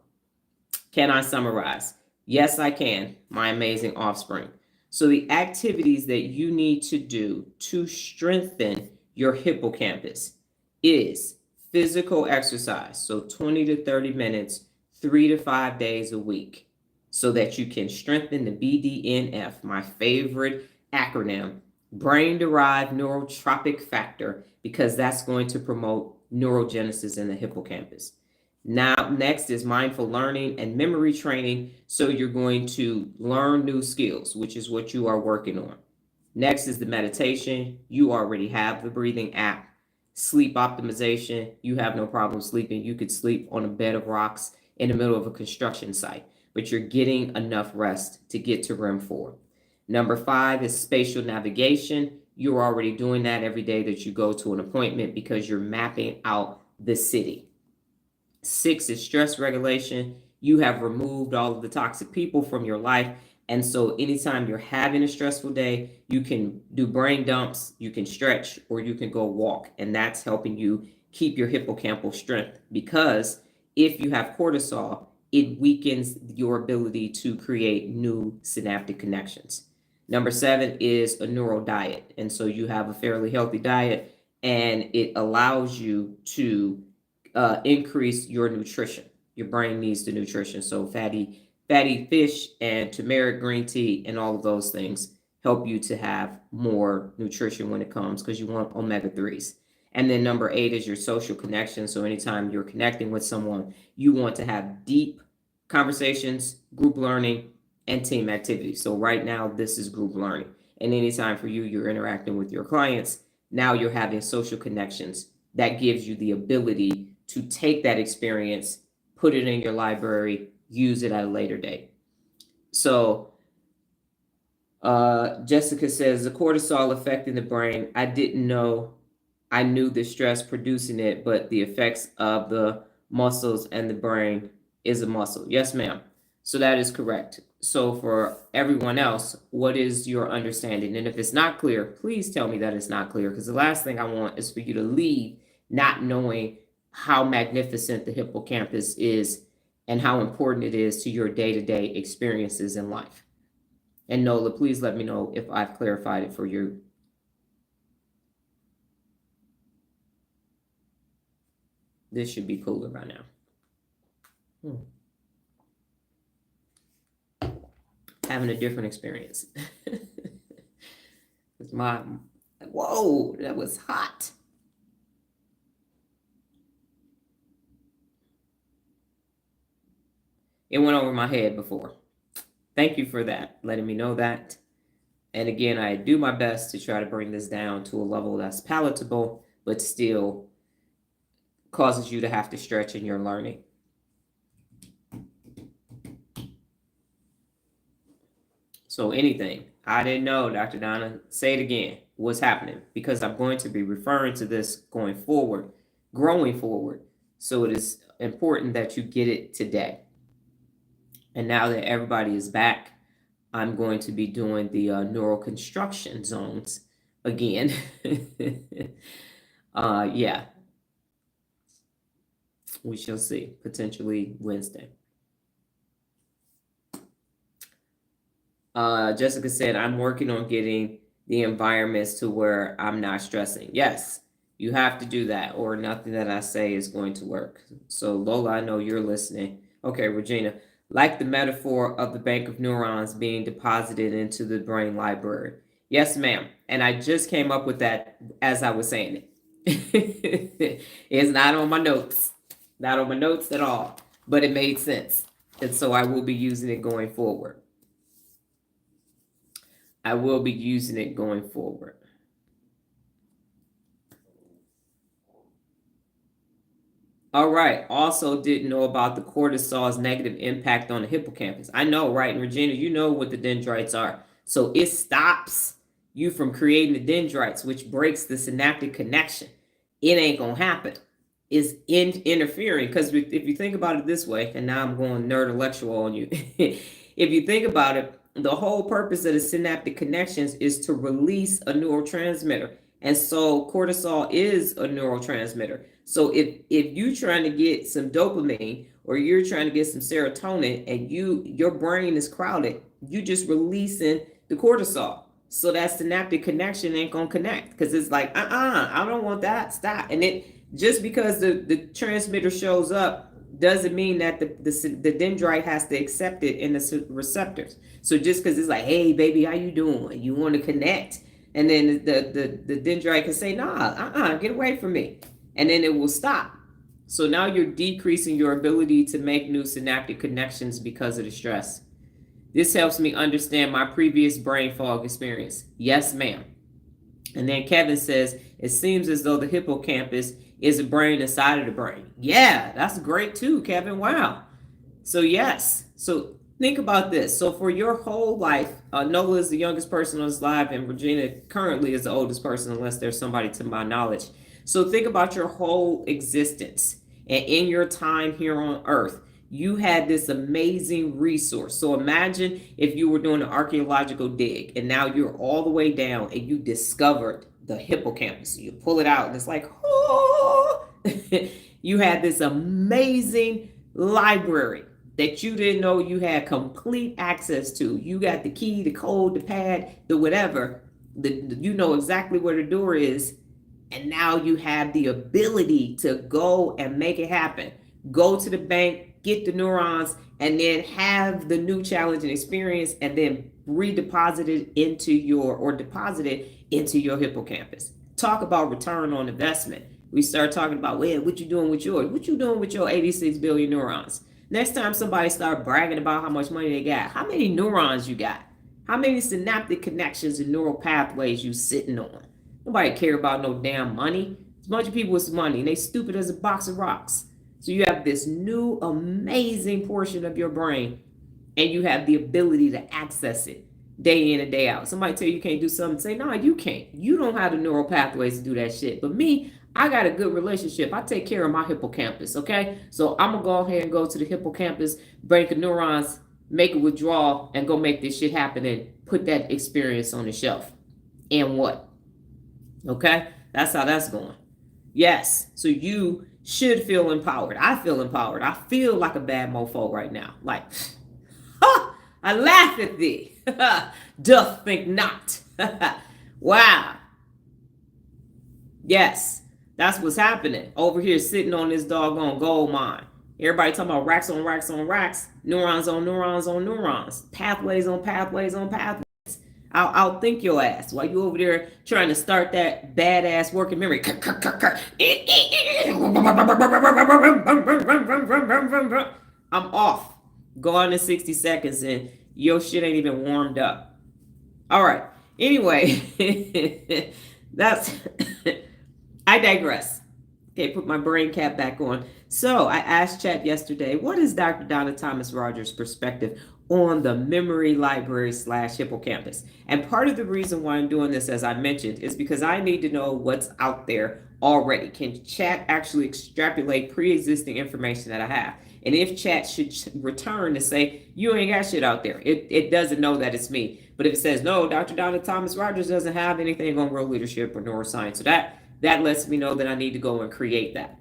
Can I summarize? Yes, I can, my amazing offspring. So the activities that you need to do to strengthen your hippocampus is physical exercise. So 20 to 30 minutes, 3 to 5 days a week, so that you can strengthen the BDNF, my favorite acronym, brain-derived neurotrophic factor, because that's going to promote neurogenesis in the hippocampus. Now, next is mindful learning and memory training. So you're going to learn new skills, which is what you are working on. Next is the meditation. You already have the breathing app. Sleep optimization. You have no problem sleeping. You could sleep on a bed of rocks in the middle of a construction site. but you're getting enough rest to get to REM 4. Number 5 is spatial navigation. You're already doing that every day that you go to an appointment because you're mapping out the city. 6 is stress regulation. You have removed all of the toxic people from your life. And so anytime you're having a stressful day, you can do brain dumps, you can stretch, or you can go walk. And that's helping you keep your hippocampal strength, because if you have cortisol, it weakens your ability to create new synaptic connections. Number 7 is a neural diet. And so you have a fairly healthy diet, and it allows you to increase your nutrition. Your brain needs the nutrition. So fatty fish and turmeric green tea and all of those things help you to have more nutrition when it comes, because you want omega-3s. And then number 8 is your social connection. So anytime you're connecting with someone, you want to have deep conversations, group learning, and team activities. So right now, this is group learning. And anytime for you, you're interacting with your clients, now you're having social connections. That gives you the ability to take that experience, put it in your library, use it at a later date. So Jessica says, the cortisol affecting the brain, I didn't know. I knew the stress producing it, but the effects of the muscles and the brain is a muscle. Yes, ma'am. So that is correct. So for everyone else, what is your understanding? And if it's not clear, please tell me that it's not clear, because the last thing I want is for you to leave not knowing how magnificent the hippocampus is and how important it is to your day-to-day experiences in life. And Nola, please let me know if I've clarified it for you. This should be cooler by now. Having a different experience. It's whoa, that was hot. It went over my head before. Thank you for that, letting me know that. And again, I do my best to try to bring this down to a level that's palatable, but still causes you to have to stretch in your learning. So anything, I didn't know, Dr. Donna, say it again. What's happening? Because I'm going to be referring to this going forward, growing forward. So it is important that you get it today. And now that everybody is back, I'm going to be doing the neural construction zones again. Yeah. We shall see. Potentially Wednesday. Jessica said, I'm working on getting the environments to where I'm not stressing. Yes, you have to do that, or nothing that I say is going to work. So Lola, I know you're listening. Okay, Regina, like the metaphor of the bank of neurons being deposited into the brain library. Yes, ma'am. And I just came up with that as I was saying it. It's not on my notes. Not on my notes at all. But it made sense. And so I will be using it going forward. I will be using it going forward. All right. Also didn't know about the cortisol's negative impact on the hippocampus. I know, right? And Regina, you know what the dendrites are. So it stops you from creating the dendrites, which breaks the synaptic connection. It ain't going to happen. It's interfering, because if you think about it this way, and now I'm going nerd intellectual on you. If you think about it, the whole purpose of the synaptic connections is to release a neurotransmitter. And so cortisol is a neurotransmitter. So if you're trying to get some dopamine, or you're trying to get some serotonin, and your brain is crowded, you just releasing the cortisol. So that synaptic connection ain't gonna connect, because it's like, I don't want that. Stop. And it just because the transmitter shows up doesn't mean that the dendrite has to accept it in the receptors. So just because it's like, hey baby, how you doing? You want to connect? And then the dendrite can say, nah, get away from me. And then it will stop. So now you're decreasing your ability to make new synaptic connections because of the stress. This helps me understand my previous brain fog experience. Yes, ma'am. And then Kevin says, it seems as though the hippocampus is a brain inside of the brain. Yeah, that's great too, Kevin. Wow. So yes. So Think about this. So for your whole life, Nola is the youngest person on this live, and Regina currently is the oldest person, unless there's somebody to my knowledge. So think about your whole existence, and in your time here on Earth, you had this amazing resource. So imagine if you were doing an archaeological dig, and now you're all the way down, and you discovered the hippocampus. You pull it out, and it's like, oh, you had this amazing library that you didn't know you had complete access to. You got the key, the code, the pad, the whatever. You know exactly where the door is. And now you have the ability to go and make it happen. Go to the bank, get the neurons, and then have the new challenge and experience, and then redeposit it into your, or deposit it into your hippocampus. Talk about return on investment. We start talking about, well, what you doing with yours? What you doing with your 86 billion neurons? Next time somebody start bragging about how much money they got, how many neurons you got? How many synaptic connections and neural pathways you sitting on? Nobody care about no damn money. There's a bunch of people with some money, and they stupid as a box of rocks. So you have this new amazing portion of your brain, and you have the ability to access it day in and day out. Somebody tell you can't do something, say, no, you can't. You don't have the neural pathways to do that shit. But me, I got a good relationship. I take care of my hippocampus, okay? So I'm going to go ahead and go to the hippocampus, break the neurons, make a withdrawal, and go make this shit happen and put that experience on the shelf. And what? Okay? That's how that's going. Yes. So you should feel empowered. I feel empowered. I feel like a bad mofo right now. Like, ha! I laugh at thee. Doth think not. Wow. Yes. That's what's happening over here, sitting on this doggone gold mine. Everybody talking about racks on racks on racks, neurons on neurons on neurons, pathways on pathways on pathways. I'll think your ass while you over there trying to start that badass working memory. I'm off. Gone in 60 seconds and your shit ain't even warmed up. All right. Anyway, that's... I digress. Okay, put my brain cap back on. So I asked Chat yesterday, what is Dr. Donna Thomas-Rodgers' perspective on the memory library / hippocampus? And part of the reason why I'm doing this, as I mentioned, is because I need to know what's out there already. Can Chat actually extrapolate pre-existing information that I have? And if Chat should return to say, you ain't got shit out there, it doesn't know that it's me. But if it says, no, Dr. Donna Thomas-Rodgers doesn't have anything on real leadership or neuroscience, so that lets me know that I need to go and create that.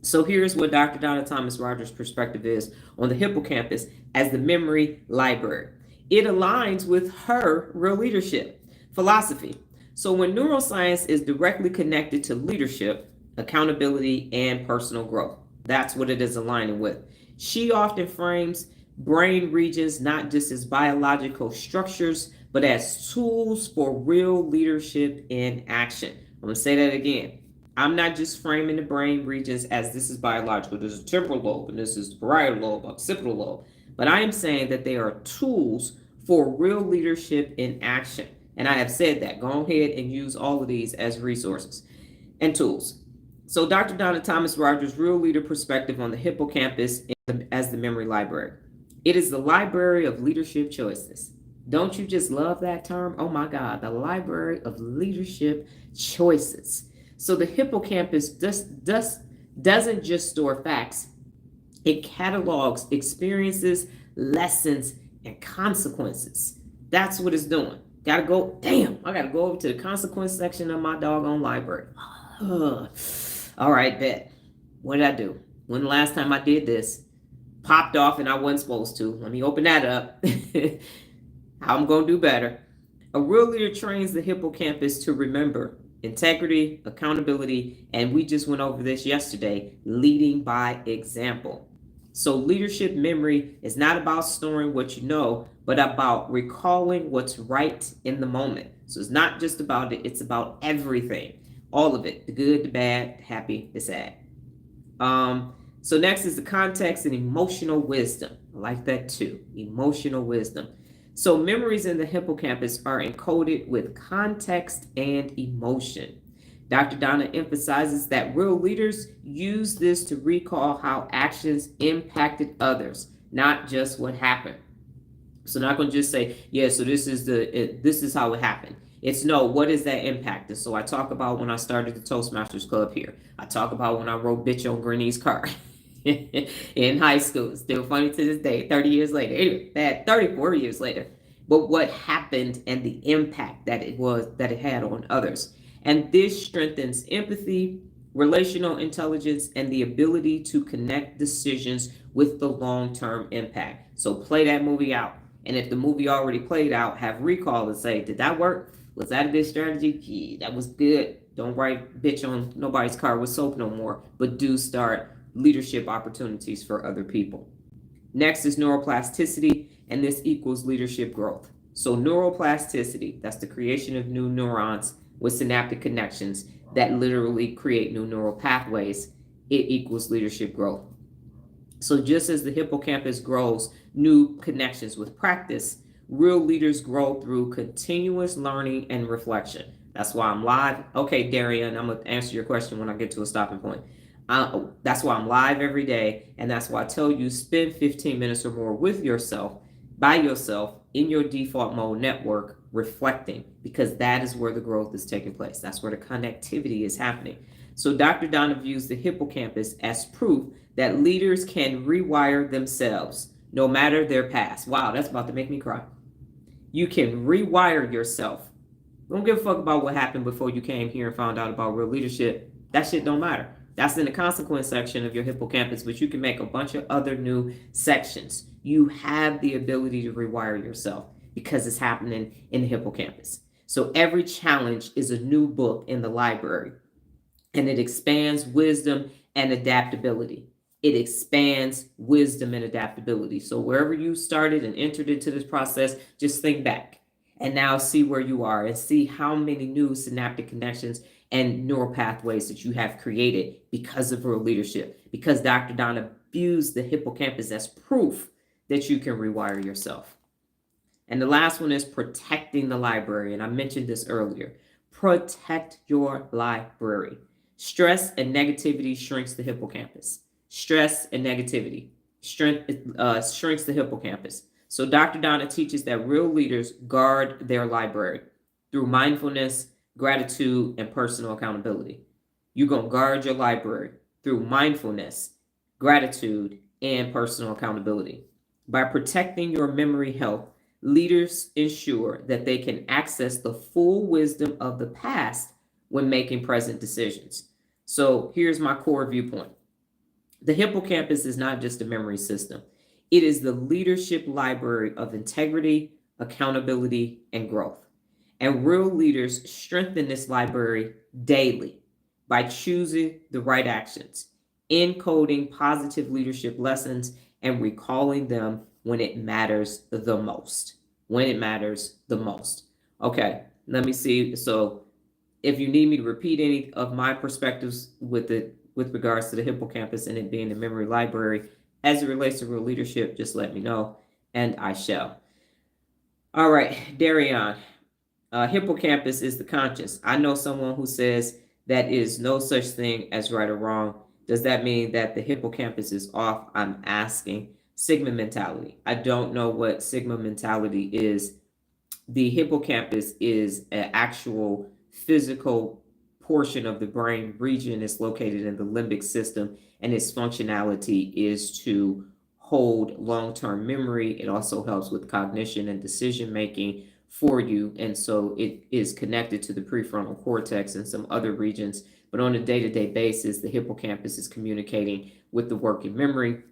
So here's what Dr. Donna Thomas-Rodgers' perspective is on the hippocampus as the memory library. It aligns with her real leadership philosophy. So when neuroscience is directly connected to leadership, accountability, and personal growth, that's what it is aligning with. She often frames brain regions not just as biological structures, but as tools for real leadership in action. I'm going to say that again. I'm not just framing the brain regions as this is biological. This is temporal lobe, and this is the parietal lobe, occipital lobe. But I am saying that they are tools for real leadership in action. And I have said that. Go ahead and use all of these as resources and tools. So Dr. Donna Thomas-Rodgers' real leader perspective on the hippocampus as the memory library. It is the library of leadership choices. Don't you just love that term? Oh my God, the library of leadership choices. So the hippocampus doesn't just store facts. It catalogs experiences, lessons, and consequences. That's what it's doing. I gotta go over to the consequence section of my doggone library. All right, bet. What did I do? When the last time I did this? Popped off and I wasn't supposed to. Let me open that up. How I'm going to do better. A real leader trains the hippocampus to remember integrity, accountability, and we just went over this yesterday, leading by example. So leadership memory is not about storing what you know, but about recalling what's right in the moment. So it's not just about it, it's about everything. All of it, the good, the bad, the happy, the sad. So next is the context and emotional wisdom. I like that too, emotional wisdom. So memories in the hippocampus are encoded with context and emotion. Dr. Donna emphasizes that real leaders use this to recall how actions impacted others, not just what happened. So not going to just say, yeah, so this is how it happened. It's no, what is that impact? And so I talk about when I started the Toastmasters Club here. I talk about when I wrote bitch on Granny's car in high school. Still funny to this day, 30 years later. Anyway, that 34 years later. But what happened and the impact that it had on others. And this strengthens empathy, relational intelligence, and the ability to connect decisions with the long-term impact. So play that movie out. And if the movie already played out, have recall and say, did that work? Was that a good strategy? Gee, that was good. Don't write bitch on nobody's car with soap no more, but do start leadership opportunities for other people. Next is neuroplasticity, and this equals leadership growth. So neuroplasticity, that's the creation of new neurons with synaptic connections that literally create new neural pathways. It equals leadership growth. So just as the hippocampus grows new connections with practice, real leaders grow through continuous learning and reflection. That's why I'm live. Okay, Darian, I'm going to answer your question when I get to a stopping point. That's why I'm live every day, and that's why I tell you spend 15 minutes or more with yourself, by yourself, in your default mode network, reflecting, because that is where the growth is taking place. That's where the connectivity is happening. So Dr. Donna views the hippocampus as proof that leaders can rewire themselves no matter their past. Wow, that's about to make me cry. You can rewire yourself. Don't give a fuck about what happened before you came here and found out about real leadership. That shit don't matter. That's in the consequence section of your hippocampus, but you can make a bunch of other new sections. You have the ability to rewire yourself because it's happening in the hippocampus. So every challenge is a new book in the library, and it expands wisdom and adaptability. It expands wisdom and adaptability. So wherever you started and entered into this process, just think back and now see where you are and see how many new synaptic connections and neural pathways that you have created because of real leadership. Because Dr. Donna views the hippocampus as proof that you can rewire yourself. And the last one is protecting the library. And I mentioned this earlier. Protect your library. Stress and negativity shrinks the hippocampus. Stress and negativity shrinks the hippocampus. So Dr. Donna teaches that real leaders guard their library through mindfulness, gratitude, and personal accountability. You're going to guard your library through mindfulness, gratitude, and personal accountability. By protecting your memory health, leaders ensure that they can access the full wisdom of the past when making present decisions. So here's my core viewpoint. The hippocampus is not just a memory system. It is the leadership library of integrity, accountability, and growth. And real leaders strengthen this library daily by choosing the right actions, encoding positive leadership lessons, and recalling them when it matters the most. When it matters the most. Okay, let me see. So if you need me to repeat any of my perspectives with regards to the hippocampus and it being the memory library as it relates to real leadership, just let me know, and I shall. All right, Darian. Hippocampus is the conscience. I know someone who says that is no such thing as right or wrong. Does that mean that the hippocampus is off? I'm asking. Sigma mentality. I don't know what Sigma mentality is. The hippocampus is an actual physical portion of the brain region. It's located in the limbic system, and its functionality is to hold long-term memory. It also helps with cognition and decision making for you, and so it is connected to the prefrontal cortex and some other regions. But on a day-to-day basis, the hippocampus is communicating with the working memory,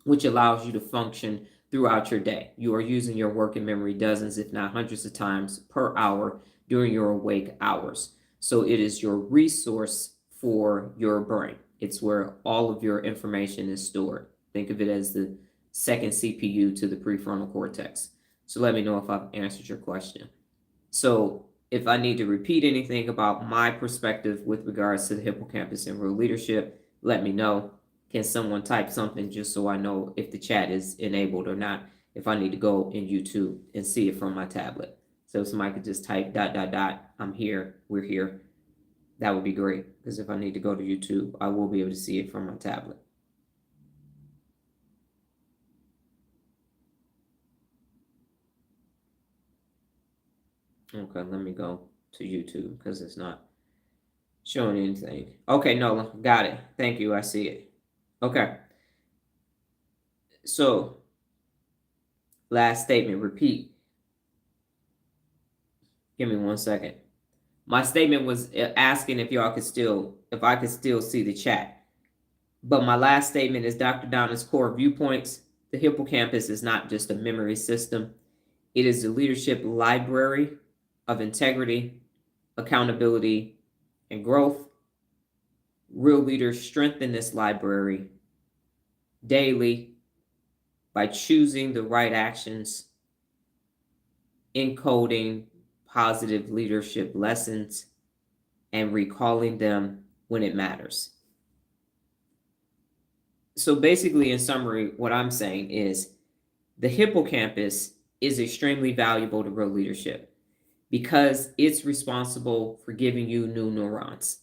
which allows you to function throughout your day. You are using your working memory dozens, if not hundreds of times per hour during your awake hours. So it is your resource for your brain. It's where all of your information is stored. Think of it as the second CPU to the prefrontal cortex. So let me know if I've answered your question. So if I need to repeat anything about my perspective with regards to the hippocampus and real leadership, let me know. Can someone type something just so I know if the chat is enabled or not, if I need to go in YouTube and see it from my tablet. So if somebody could just type ... I'm here, we're here. That would be great, because if I need to go to YouTube, I will be able to see it from my tablet. Okay, let me go to YouTube because it's not showing anything. Okay, Nola, got it. Thank you. I see it. Okay, so last statement, repeat. Give me 1 second. My statement was asking if if I could still see the chat. But my last statement is Dr. Donna's core viewpoints. The hippocampus is not just a memory system. It is the leadership library of integrity, accountability, and growth. Real leaders strengthen this library daily by choosing the right actions, encoding positive leadership lessons, and recalling them when it matters. So basically, in summary, what I'm saying is the hippocampus is extremely valuable to real leadership because it's responsible for giving you new neurons.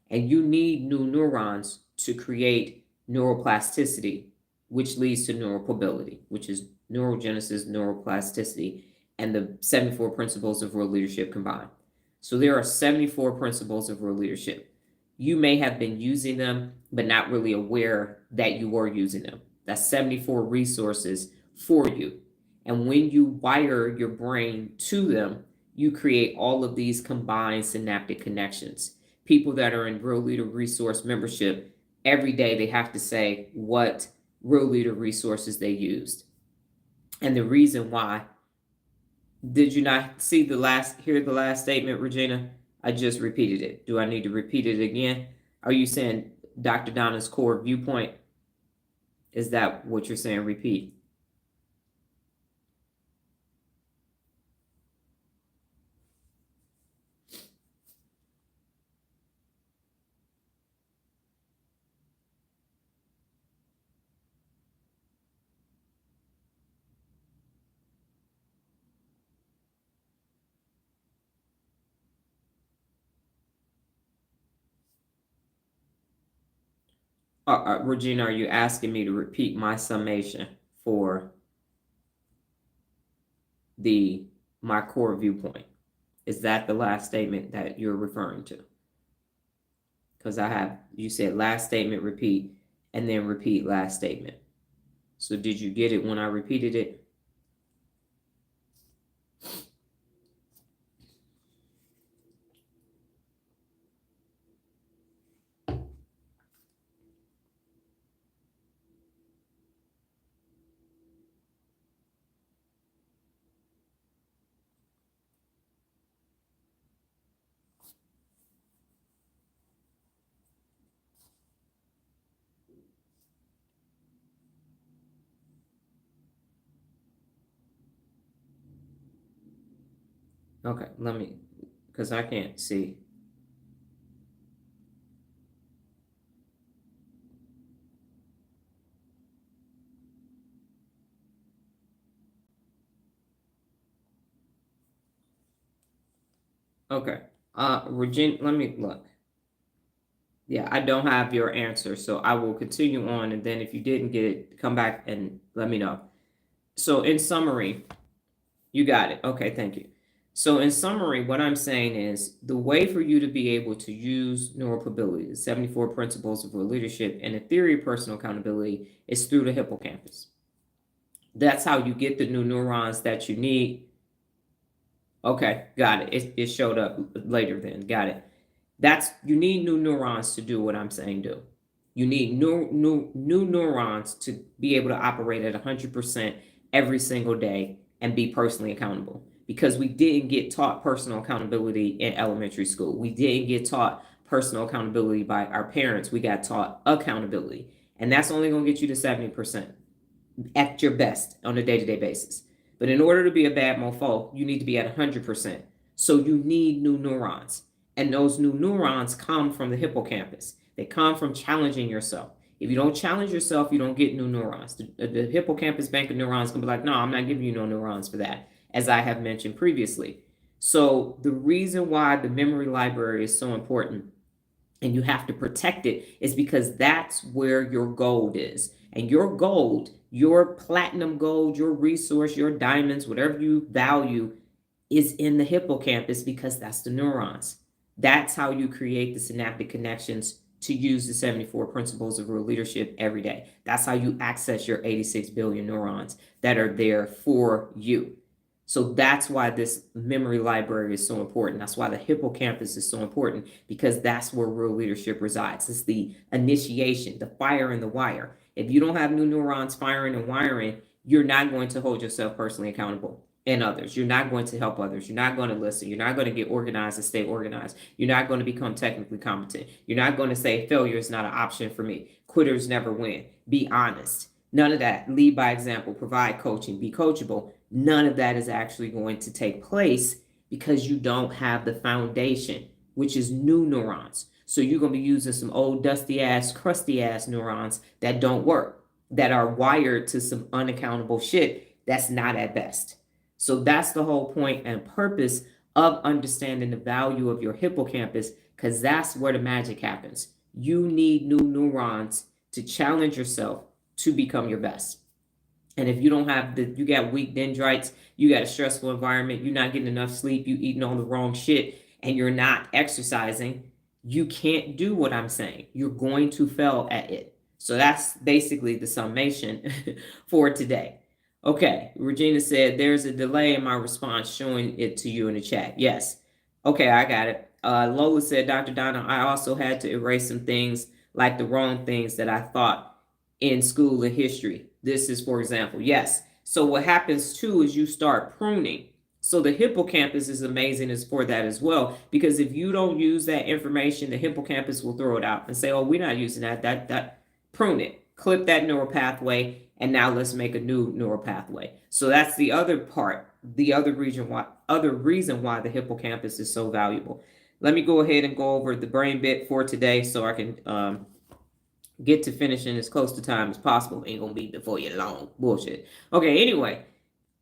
And you need new neurons to create neuroplasticity, which leads to neuromobility, which is neurogenesis, neuroplasticity, and the 74 principles of real leadership combined. So there are 74 principles of real leadership. You may have been using them, but not really aware that you were using them. That's 74 resources for you. And when you wire your brain to them, you create all of these combined synaptic connections. People that are in Real Leader Resource membership, every day they have to say what Real Leader resources they used. And the reason why, did you not hear the last statement, Regina? I just repeated it. Do I need to repeat it again? Are you saying Dr. Donna's core viewpoint? Is that what you're saying? Repeat. Regina, are you asking me to repeat my summation for my core viewpoint? Is that the last statement that you're referring to? Because you said last statement, repeat, and then repeat last statement. So did you get it when I repeated it? Okay, because I can't see. Okay, Regina, let me look. Yeah, I don't have your answer, so I will continue on, and then if you didn't get it, come back and let me know. So in summary, you got it. Okay, thank you. So in summary, what I'm saying is the way for you to be able to use neuromobility, the 74 principles of real leadership, and the theory of personal accountability is through the hippocampus. That's how you get the new neurons that you need. Okay, got it. It showed up later then. Got it. You need new neurons to do what I'm saying do. You need new neurons to be able to operate at 100% every single day and be personally accountable. Because we didn't get taught personal accountability in elementary school. We didn't get taught personal accountability by our parents. We got taught accountability. And that's only going to get you to 70% at your best on a day-to-day basis. But in order to be a bad mofo, you need to be at 100%. So you need new neurons. And those new neurons come from the hippocampus. They come from challenging yourself. If you don't challenge yourself, you don't get new neurons. The hippocampus bank of neurons can be like, no, I'm not giving you no neurons for that, as I have mentioned previously. So the reason why the memory library is so important and you have to protect it is because that's where your gold is. And your gold, your platinum gold, your resource, your diamonds, whatever you value, is in the hippocampus because that's the neurons. That's how you create the synaptic connections to use the 74 principles of real leadership every day. That's how you access your 86 billion neurons that are there for you. So that's why this memory library is so important. That's why the hippocampus is so important, because that's where real leadership resides. It's the initiation, the fire in the wire. If you don't have new neurons firing and wiring, you're not going to hold yourself personally accountable and others. You're not going to help others. You're not going to listen. You're not going to get organized and stay organized. You're not going to become technically competent. You're not going to say failure is not an option for me. Quitters never win. Be honest. None of that. Lead by example. Provide coaching. Be coachable. None of that is actually going to take place because you don't have the foundation, which is new neurons. So you're going to be using some old dusty ass, crusty ass neurons that don't work, that are wired to some unaccountable shit that's not at best. So that's the whole point and purpose of understanding the value of your hippocampus, because that's where the magic happens. You need new neurons to challenge yourself to become your best. And if you don't have you got weak dendrites, you got a stressful environment, you're not getting enough sleep, you eating all the wrong shit, and you're not exercising, you can't do what I'm saying. You're going to fail at it. So that's basically the summation for today. Okay, Regina said, there's a delay in my response showing it to you in the chat. Yes. Okay, I got it. Lola said, Dr. Donna, I also had to erase some things, like the wrong things that I thought in school and history. This is, for example, yes. So what happens too is you start pruning. So the hippocampus is amazing as for that as well, because if you don't use that information, the hippocampus will throw it out and say, oh, we're not using that, prune it, clip that neural pathway, and now let's make a new neural pathway. So that's the other part, the other reason why the hippocampus is so valuable. Let me go ahead and go over the brain bit for today so I can get to finishing as close to time as possible. Ain't gonna be before you long. Bullshit. Okay, anyway.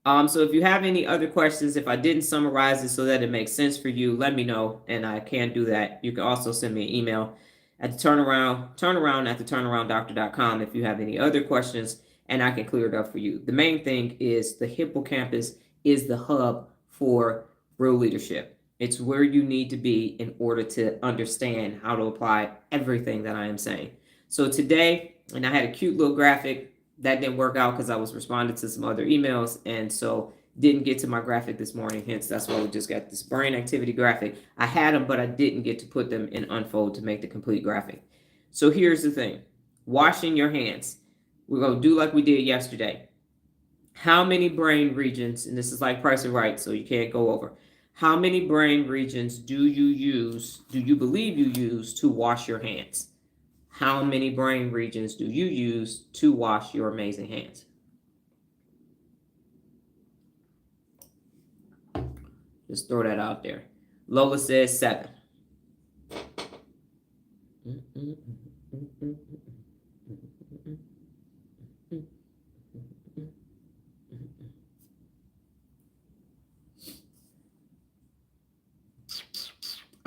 So if you have any other questions, if I didn't summarize it so that it makes sense for you, let me know, and I can do that. You can also send me an email at the turnaround at theturnarounddoctor.com if you have any other questions, and I can clear it up for you. The main thing is the hippocampus is the hub for real leadership. It's where you need to be in order to understand how to apply everything that I am saying. So today, and I had a cute little graphic that didn't work out because I was responding to some other emails, and so didn't get to my graphic this morning. Hence, that's why we just got this brain activity graphic. I had them, but I didn't get to put them in Unfold to make the complete graphic. So here's the thing. Washing your hands. We're going to do like we did yesterday. How many brain regions, and this is like Price is Right, so you can't go over. How many brain regions do you believe you use to wash your hands? How many brain regions do you use to wash your amazing hands? Just throw that out there. Lola says 7.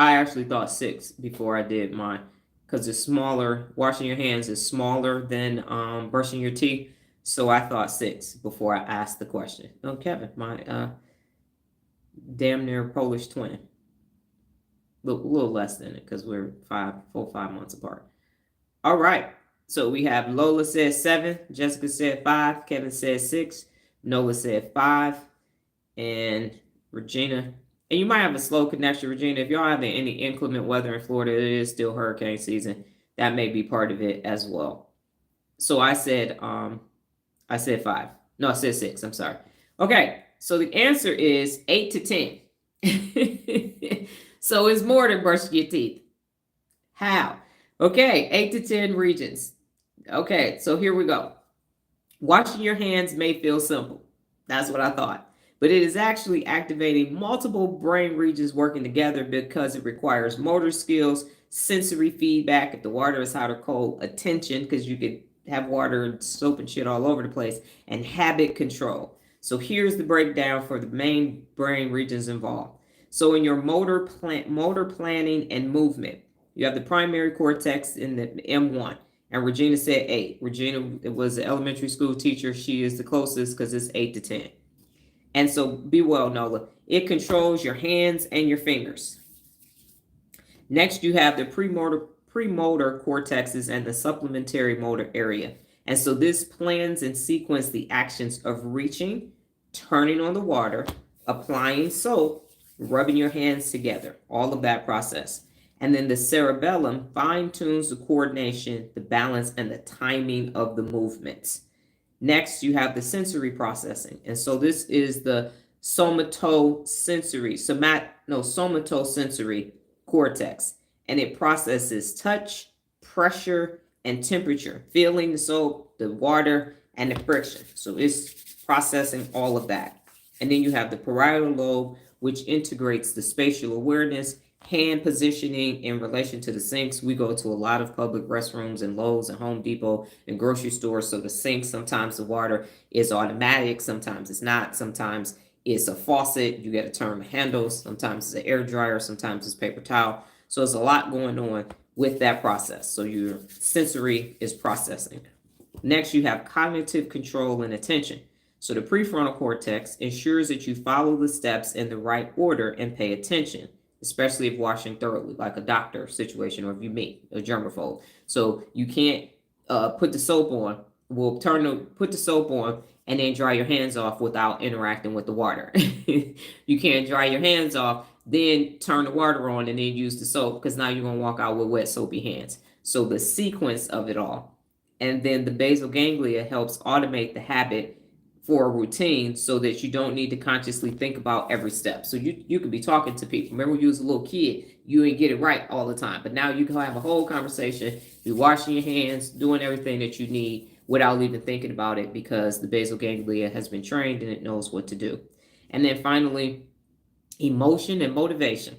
I actually thought 6 before I did mine, because it's smaller. Washing your hands is smaller than brushing your teeth. So I thought 6 before I asked the question. Oh, Kevin, my damn near Polish twin. A little less than it, because we're 5 months apart. All right. So we have Lola says 7. Jessica said 5. Kevin said 6. Nola said 5. And Regina. And you might have a slow connection, Regina. If y'all having any inclement weather in Florida, it is still hurricane season. That may be part of it as well. So I said 5. No, I said 6. I'm sorry. Okay, so the answer is 8 to 10. So it's more than brushing your teeth. How? Okay, 8 to 10 regions. Okay, so here we go. Washing your hands may feel simple. That's what I thought. But it is actually activating multiple brain regions working together, because it requires motor skills, sensory feedback, if the water is hot or cold, attention, because you could have water and soap and shit all over the place, and habit control. So here's the breakdown for the main brain regions involved. So in your motor planning and movement, you have the primary cortex in the M1. And Regina said 8. Regina was an elementary school teacher. She is the closest because it's 8 to 10. And so be well, Nola. It controls your hands and your fingers. Next, you have the premotor cortexes and the supplementary motor area. And so this plans and sequence the actions of reaching, turning on the water, applying soap, rubbing your hands together, all of that process. And then the cerebellum fine tunes the coordination, the balance, and the timing of the movements. Next, you have the sensory processing. And so this is the somatosensory cortex. And it processes touch, pressure, and temperature, feeling the soap, the water, and the friction. So it's processing all of that. And then you have the parietal lobe, which integrates the spatial awareness, hand positioning in relation to the sinks. We go to a lot of public restrooms and Lowe's and Home Depot and grocery stores. So the sink, sometimes the water is automatic, sometimes it's not, sometimes it's a faucet, you got to turn the handles, sometimes it's an air dryer, sometimes it's paper towel. So there's a lot going on with that process. So your sensory is processing. Next, you have cognitive control and attention. So the prefrontal cortex ensures that you follow the steps in the right order and pay attention, especially if washing thoroughly, like a doctor situation, or if you meet a germaphobe. So you can't put the soap on. Put the soap on and then dry your hands off without interacting with the water. You can't dry your hands off, then turn the water on and then use the soap, because now you're gonna walk out with wet soapy hands. So the sequence of it all. And then the basal ganglia helps automate the habit for a routine so that you don't need to consciously think about every step. So you could be talking to people. Remember when you was a little kid, you didn't get it right all the time. But now you can have a whole conversation, be washing your hands, doing everything that you need without even thinking about it, because the basal ganglia has been trained and it knows what to do. And then finally, emotion and motivation.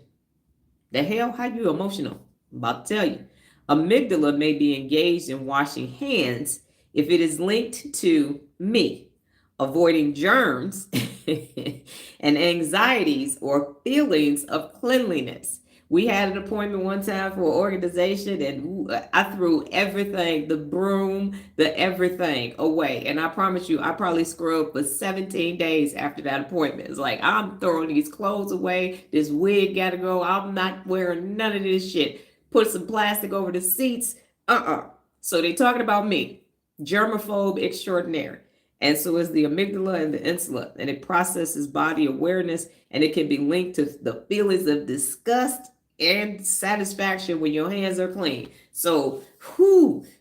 The hell, how you emotional? I'm about to tell you. Amygdala may be engaged in washing hands if it is linked to me, avoiding germs and anxieties or feelings of cleanliness. We had an appointment one time for an organization, and I threw everything, the broom, the everything away. And I promise you, I probably scrubbed for 17 days after that appointment. It's like, I'm throwing these clothes away. This wig got to go. I'm not wearing none of this shit. Put some plastic over the seats. So they talking about me, germaphobe extraordinaire. And so is the amygdala and the insula, and it processes body awareness, and it can be linked to the feelings of disgust and satisfaction when your hands are clean. So,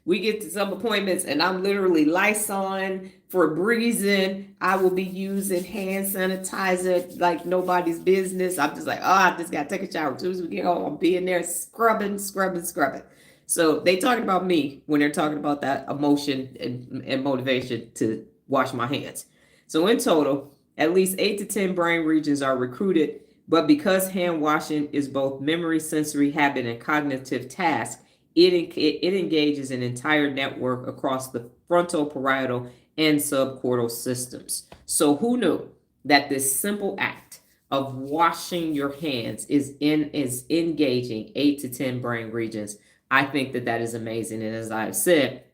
we get to some appointments, and I'm literally Lysol for breathing. I will be using hand sanitizer like nobody's business. I'm just like, I just got to take a shower. As soon as we get home, I'll be in there scrubbing. So they talking about me when they're talking about that emotion and motivation to wash my hands. So in total, at least 8 to 10 brain regions are recruited, but because hand washing is both memory, sensory, habit, and cognitive task, it engages an entire network across the frontal, parietal, and subcortical systems. So who knew that this simple act of washing your hands is engaging 8 to 10 brain regions? I think that is amazing. And as I've said,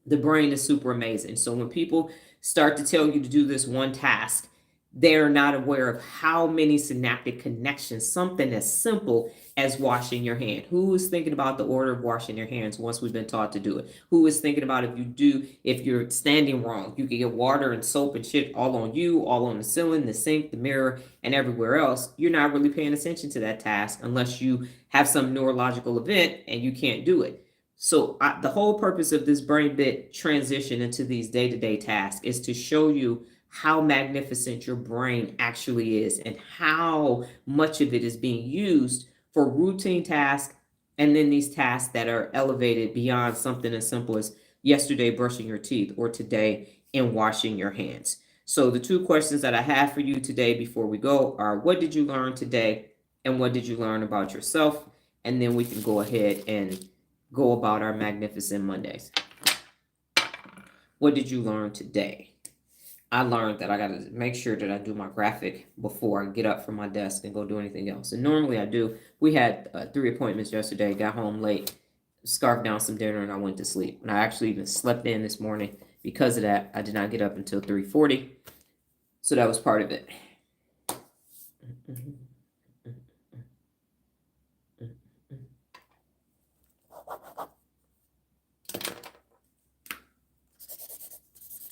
the brain is super amazing. So when people start to tell you to do this one task, they're not aware of how many synaptic connections something as simple as washing your hand. Who is thinking about the order of washing your hands once we've been taught to do it? Who is thinking about if you're standing wrong, you can get water and soap and shit all on you, all on the ceiling, the sink, the mirror, and everywhere else. You're not really paying attention to that task unless you have some neurological event and you can't do it. So the whole purpose of this brain bit transition into these day-to-day tasks is to show you how magnificent your brain actually is and how much of it is being used for routine tasks, and then these tasks that are elevated beyond something as simple as yesterday brushing your teeth or today in washing your hands. So the two questions that I have for you today before we go are, what did you learn today, and what did you learn about yourself? And then we can go ahead and go about our magnificent Mondays. What did you learn today? I learned that I got to make sure that I do my graphic before I get up from my desk and go do anything else. And normally I do. We had 3 appointments yesterday, got home late, scarfed down some dinner, and I went to sleep. And I actually even slept in this morning. Because of that, I did not get up until 3:40. So that was part of it.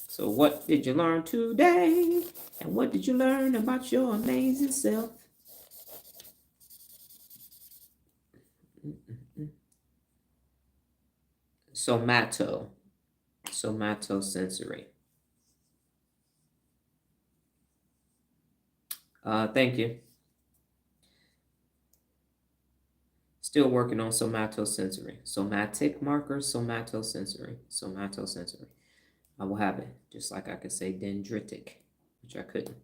So what did you learn today? And what did you learn about your amazing self? Somatosensory. Thank you. Still working on somatosensory. Somatic markers, somatosensory. I will have it, just like I could say dendritic, which I couldn't.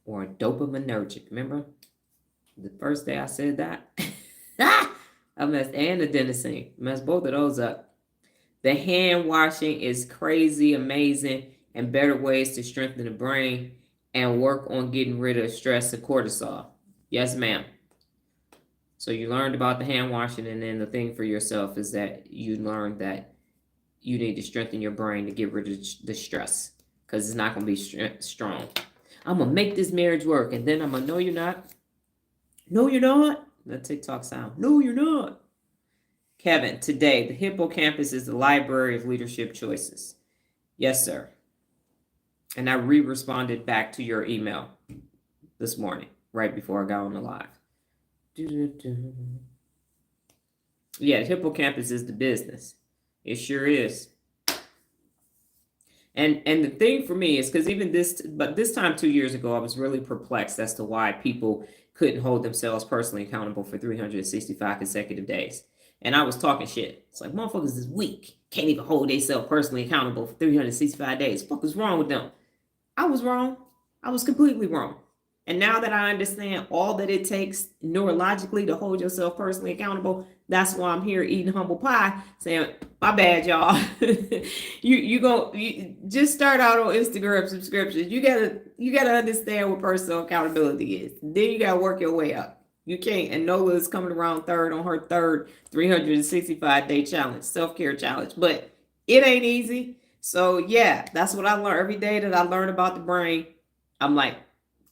Or dopaminergic. Remember the first day I said that? I messed, and the adenosine. Messed both of those up. The hand washing is crazy, amazing, and better ways to strengthen the brain and work on getting rid of stress and cortisol. Yes, ma'am. So you learned about the hand washing, and then the thing for yourself is that you learned that you need to strengthen your brain to get rid of the stress, because it's not going to be strong. I'm going to make this marriage work, and then I'm going to, no, you're not. No, you're not. That TikTok sound. No, you're not. Kevin, today, the Hippocampus is the library of leadership choices. Yes, sir. And I responded back to your email this morning, right before I got on the live. Yeah, the Hippocampus is the business. It sure is. And the thing for me is, because even this time 2 years ago, I was really perplexed as to why people couldn't hold themselves personally accountable for 365 consecutive days. And I was talking shit. It's like, motherfuckers is weak. Can't even hold themselves personally accountable for 365 days. What is wrong with them? I was wrong. I was completely wrong. And now that I understand all that it takes neurologically to hold yourself personally accountable, that's why I'm here eating humble pie, saying, my bad, y'all. you just start out on Instagram subscriptions. You gotta understand what personal accountability is. Then you gotta work your way up. You can't. And Nola is coming around third on her third 365-day challenge, self-care challenge. But it ain't easy. So yeah, that's what I learned. Every day that I learn about the brain, I'm like,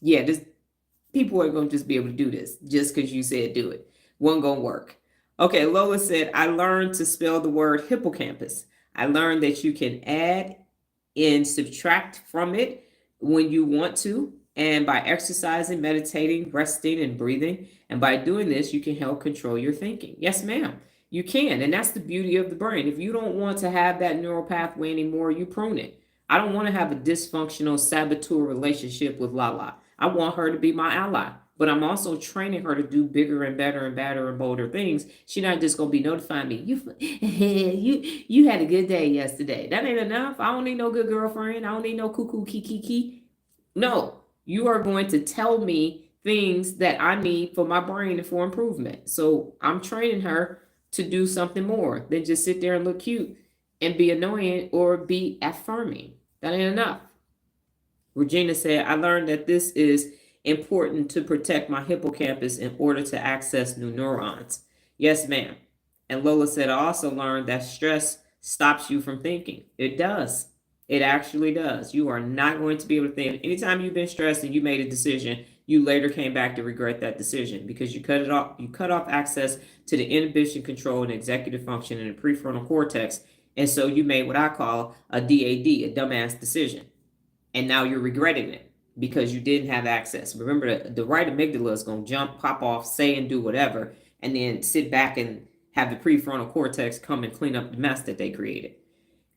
yeah, this people are going to just be able to do this just because you said do it. One going to work. Okay, Lola said, I learned to spell the word hippocampus. I learned that you can add and subtract from it when you want to. And by exercising, meditating, resting, and breathing. And by doing this, you can help control your thinking. Yes, ma'am. You can. And that's the beauty of the brain. If you don't want to have that neural pathway anymore, you prune it. I don't want to have a dysfunctional saboteur relationship with Lala. I want her to be my ally, but I'm also training her to do bigger and better and badder and bolder things. She's not just gonna be notifying me. You had a good day yesterday. That ain't enough. I don't need no good girlfriend. I don't need no cuckoo kiki. No, you are going to tell me things that I need for my brain and for improvement. So I'm training her to do something more than just sit there and look cute and be annoying or be affirming. That ain't enough. Regina said, I learned that this is important to protect my hippocampus in order to access new neurons. Yes, ma'am. And Lola said, I also learned that stress stops you from thinking. It does. It actually does. You are not going to be able to think. Anytime you've been stressed and you made a decision, you later came back to regret that decision because you cut it off. You cut off access to the inhibition, control, and executive function in the prefrontal cortex. And so you made what I call a DAD, a dumbass decision. And now you're regretting it because you didn't have access. Remember, the right amygdala is going to jump, pop off, say and do whatever, and then sit back and have the prefrontal cortex come and clean up the mess that they created.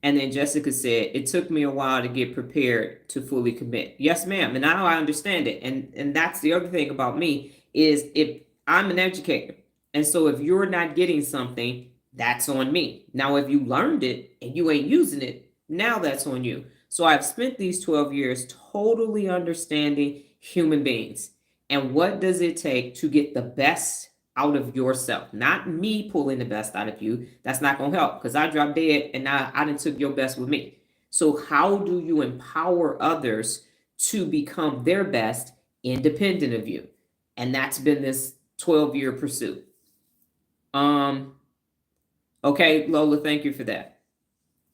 And then Jessica said, it took me a while to get prepared to fully commit. Yes, ma'am. And now I understand it. And that's the other thing about me is if I'm an educator. And so if you're not getting something, that's on me. Now, if you learned it and you ain't using it, now that's on you. So I've spent these 12 years totally understanding human beings and what does it take to get the best out of yourself. Not me pulling the best out of you. That's not going to help because I dropped dead and I didn't took your best with me. So how do you empower others to become their best independent of you? And that's been this 12-year pursuit. Okay, Lola, thank you for that.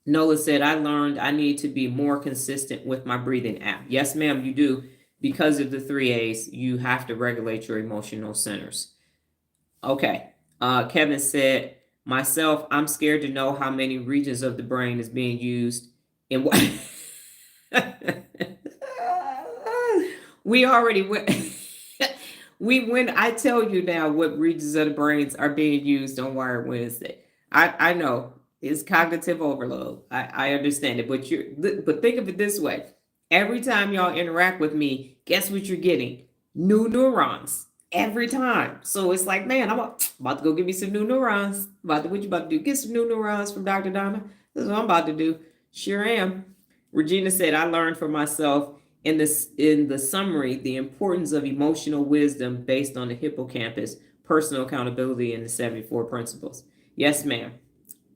Nola said, I learned I need to be more consistent with my breathing app. Yes, ma'am, you do. Because of the 3 A's, you have to regulate your emotional centers. Okay. Kevin said, myself, I'm scared to know how many regions of the brain is being used in what. We already went. We went. I tell you now what regions of the brains are being used on Wired Wednesday. I know it's cognitive overload. I understand it, but think of it this way: every time y'all interact with me, guess what you're getting? New neurons every time. So it's like, man, I'm about to go get me some new neurons. What you about to do? Get some new neurons from Dr. Donna. This is what I'm about to do. Sure am. Regina said, I learned for myself in the summary the importance of emotional wisdom based on the hippocampus, personal accountability, and the 74 principles. Yes, ma'am.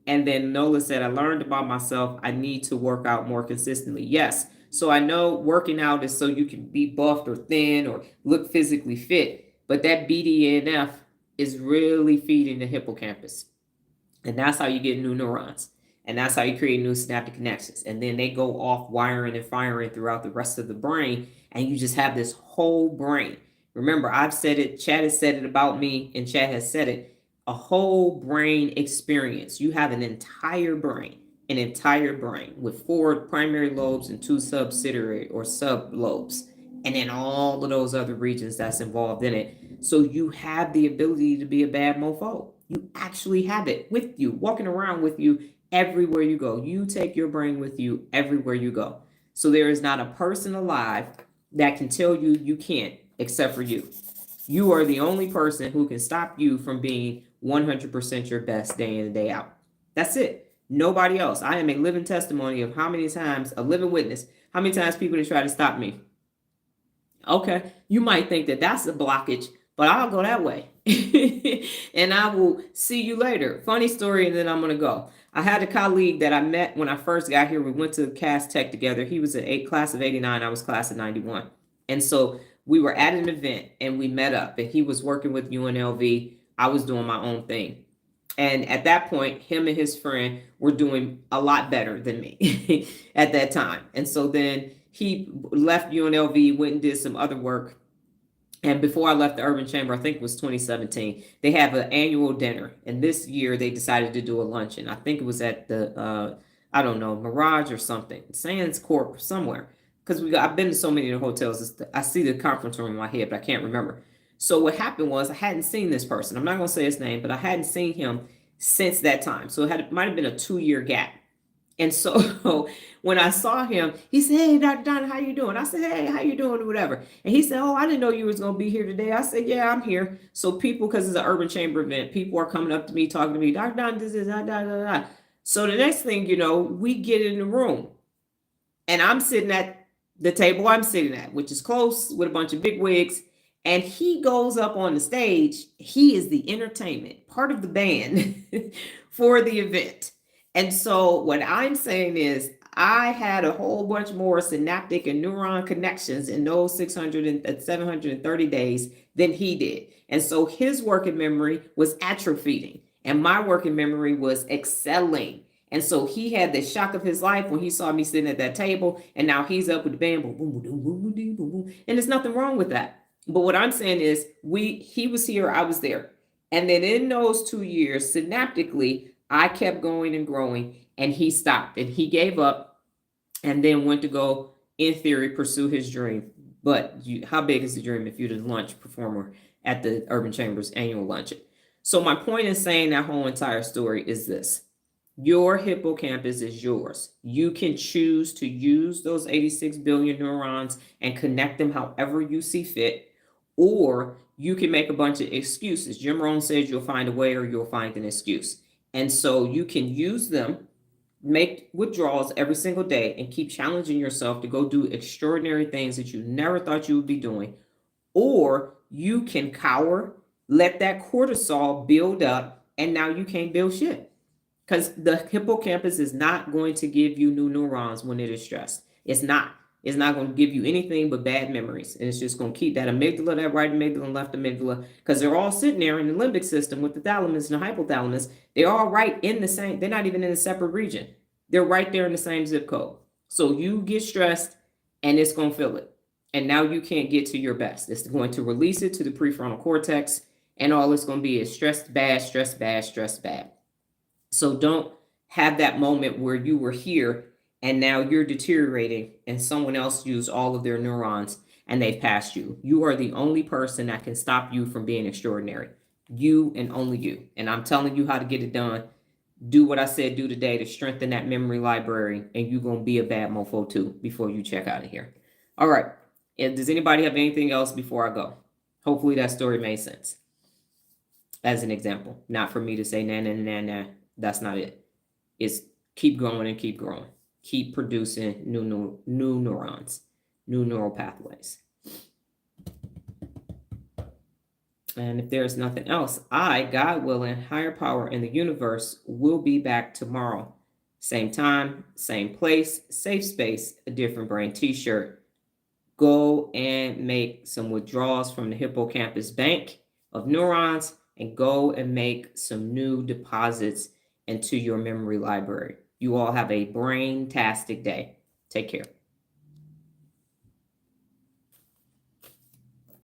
And then Nola said, I learned about myself. I need to work out more consistently. Yes. So I know working out is so you can be buffed or thin or look physically fit, but that BDNF is really feeding the hippocampus. And that's how you get new neurons. And that's how you create new synaptic connections. And then they go off wiring and firing throughout the rest of the brain. And you just have this whole brain. Remember, I've said it, Chad has said it about me, and Chad has said it, a whole brain experience. You have an entire brain with 4 primary lobes and 2 subsidiary or sub lobes, and then all of those other regions that's involved in it. So you have the ability to be a bad mofo. You actually have it with you, walking around with you everywhere you go. You take your brain with you everywhere you go. So there is not a person alive that can tell you you can't, except for you. You are the only person who can stop you from being 100% your best day in and day out. That's it. Nobody else. I am a living testimony of how many times, a living witness, how many times people have tried to stop me. Okay, you might think that that's a blockage, but I'll go that way. And I will see you later. Funny story, and then I'm going to go. I had a colleague that I met when I first got here. We went to Cass Tech together. He was a class of 89. I was class of 91. And so we were at an event and we met up, and he was working with UNLV. I was doing my own thing. And at that point, him and his friend were doing a lot better than me at that time. And so then he left UNLV, went and did some other work. And before I left the Urban Chamber, I think it was 2017, they have an annual dinner. And this year they decided to do a luncheon. I think it was at the, I don't know, Mirage or something, Sands Corp somewhere. Because I've been to so many of the hotels. I see the conference room in my head, but I can't remember. So what happened was I hadn't seen this person. I'm not going to say his name, but I hadn't seen him since that time. So it might have been a 2-year gap. And so when I saw him, he said, hey, Dr. Donna, how you doing? I said, hey, how you doing? Whatever. And he said, oh, I didn't know you was going to be here today. I said, yeah, I'm here. So people, because it's an Urban Chamber event, people are coming up to me, talking to me, Dr. Donna, this is, da, da, da, da. So the next thing you know, we get in the room. And I'm sitting at the table I'm sitting at, which is close with a bunch of big wigs. And he goes up on the stage. He is the entertainment, part of the band for the event. And so what I'm saying is I had a whole bunch more synaptic and neuron connections in those 600 and 730 days than he did. And so his working memory was atrophying and my working memory was excelling. And so he had the shock of his life when he saw me sitting at that table, and now he's up with the band, boom, boom, boom, boom, boom, boom, boom. And there's nothing wrong with that. But what I'm saying is he was here, I was there. And then in those 2 years, synaptically, I kept going and growing, and he stopped and he gave up and then went to go, in theory, pursue his dream. But how big is the dream if you're the lunch performer at the Urban Chamber's annual luncheon? So my point in saying that whole entire story is this. Your hippocampus is yours. You can choose to use those 86 billion neurons and connect them however you see fit, or you can make a bunch of excuses. Jim Rohn says you'll find a way or you'll find an excuse. And so you can use them, make withdrawals every single day, and keep challenging yourself to go do extraordinary things that you never thought you would be doing. Or you can cower, let that cortisol build up, and now you can't build shit. Because the hippocampus is not going to give you new neurons when it is stressed. It's not. It's not going to give you anything but bad memories. And it's just going to keep that amygdala, that right amygdala, and left amygdala, because they're all sitting there in the limbic system with the thalamus and the hypothalamus. They're all right in the same, they're not even in a separate region. They're right there in the same zip code. So you get stressed and it's going to feel it. And now you can't get to your best. It's going to release it to the prefrontal cortex, and all it's going to be is stressed bad, stressed bad, stressed bad. So don't have that moment where you were here and now you're deteriorating and someone else used all of their neurons and they've passed you. You are the only person that can stop you from being extraordinary. You and only you. And I'm telling you how to get it done. Do what I said do today to strengthen that memory library, and you're going to be a bad mofo too before you check out of here. All right. Does anybody have anything else before I go? Hopefully that story made sense. As an example, not for me to say nah, nah, nah, nah. That's not it. It's keep growing and keep growing. Keep producing new neurons, new neural pathways. And if there's nothing else, I, God willing, higher power in the universe, will be back tomorrow. Same time, same place, safe space, a different brain t-shirt. Go and make some withdrawals from the Hippocampus bank of neurons and go and make some new deposits into your memory library. You all have a brain-tastic day. Take care.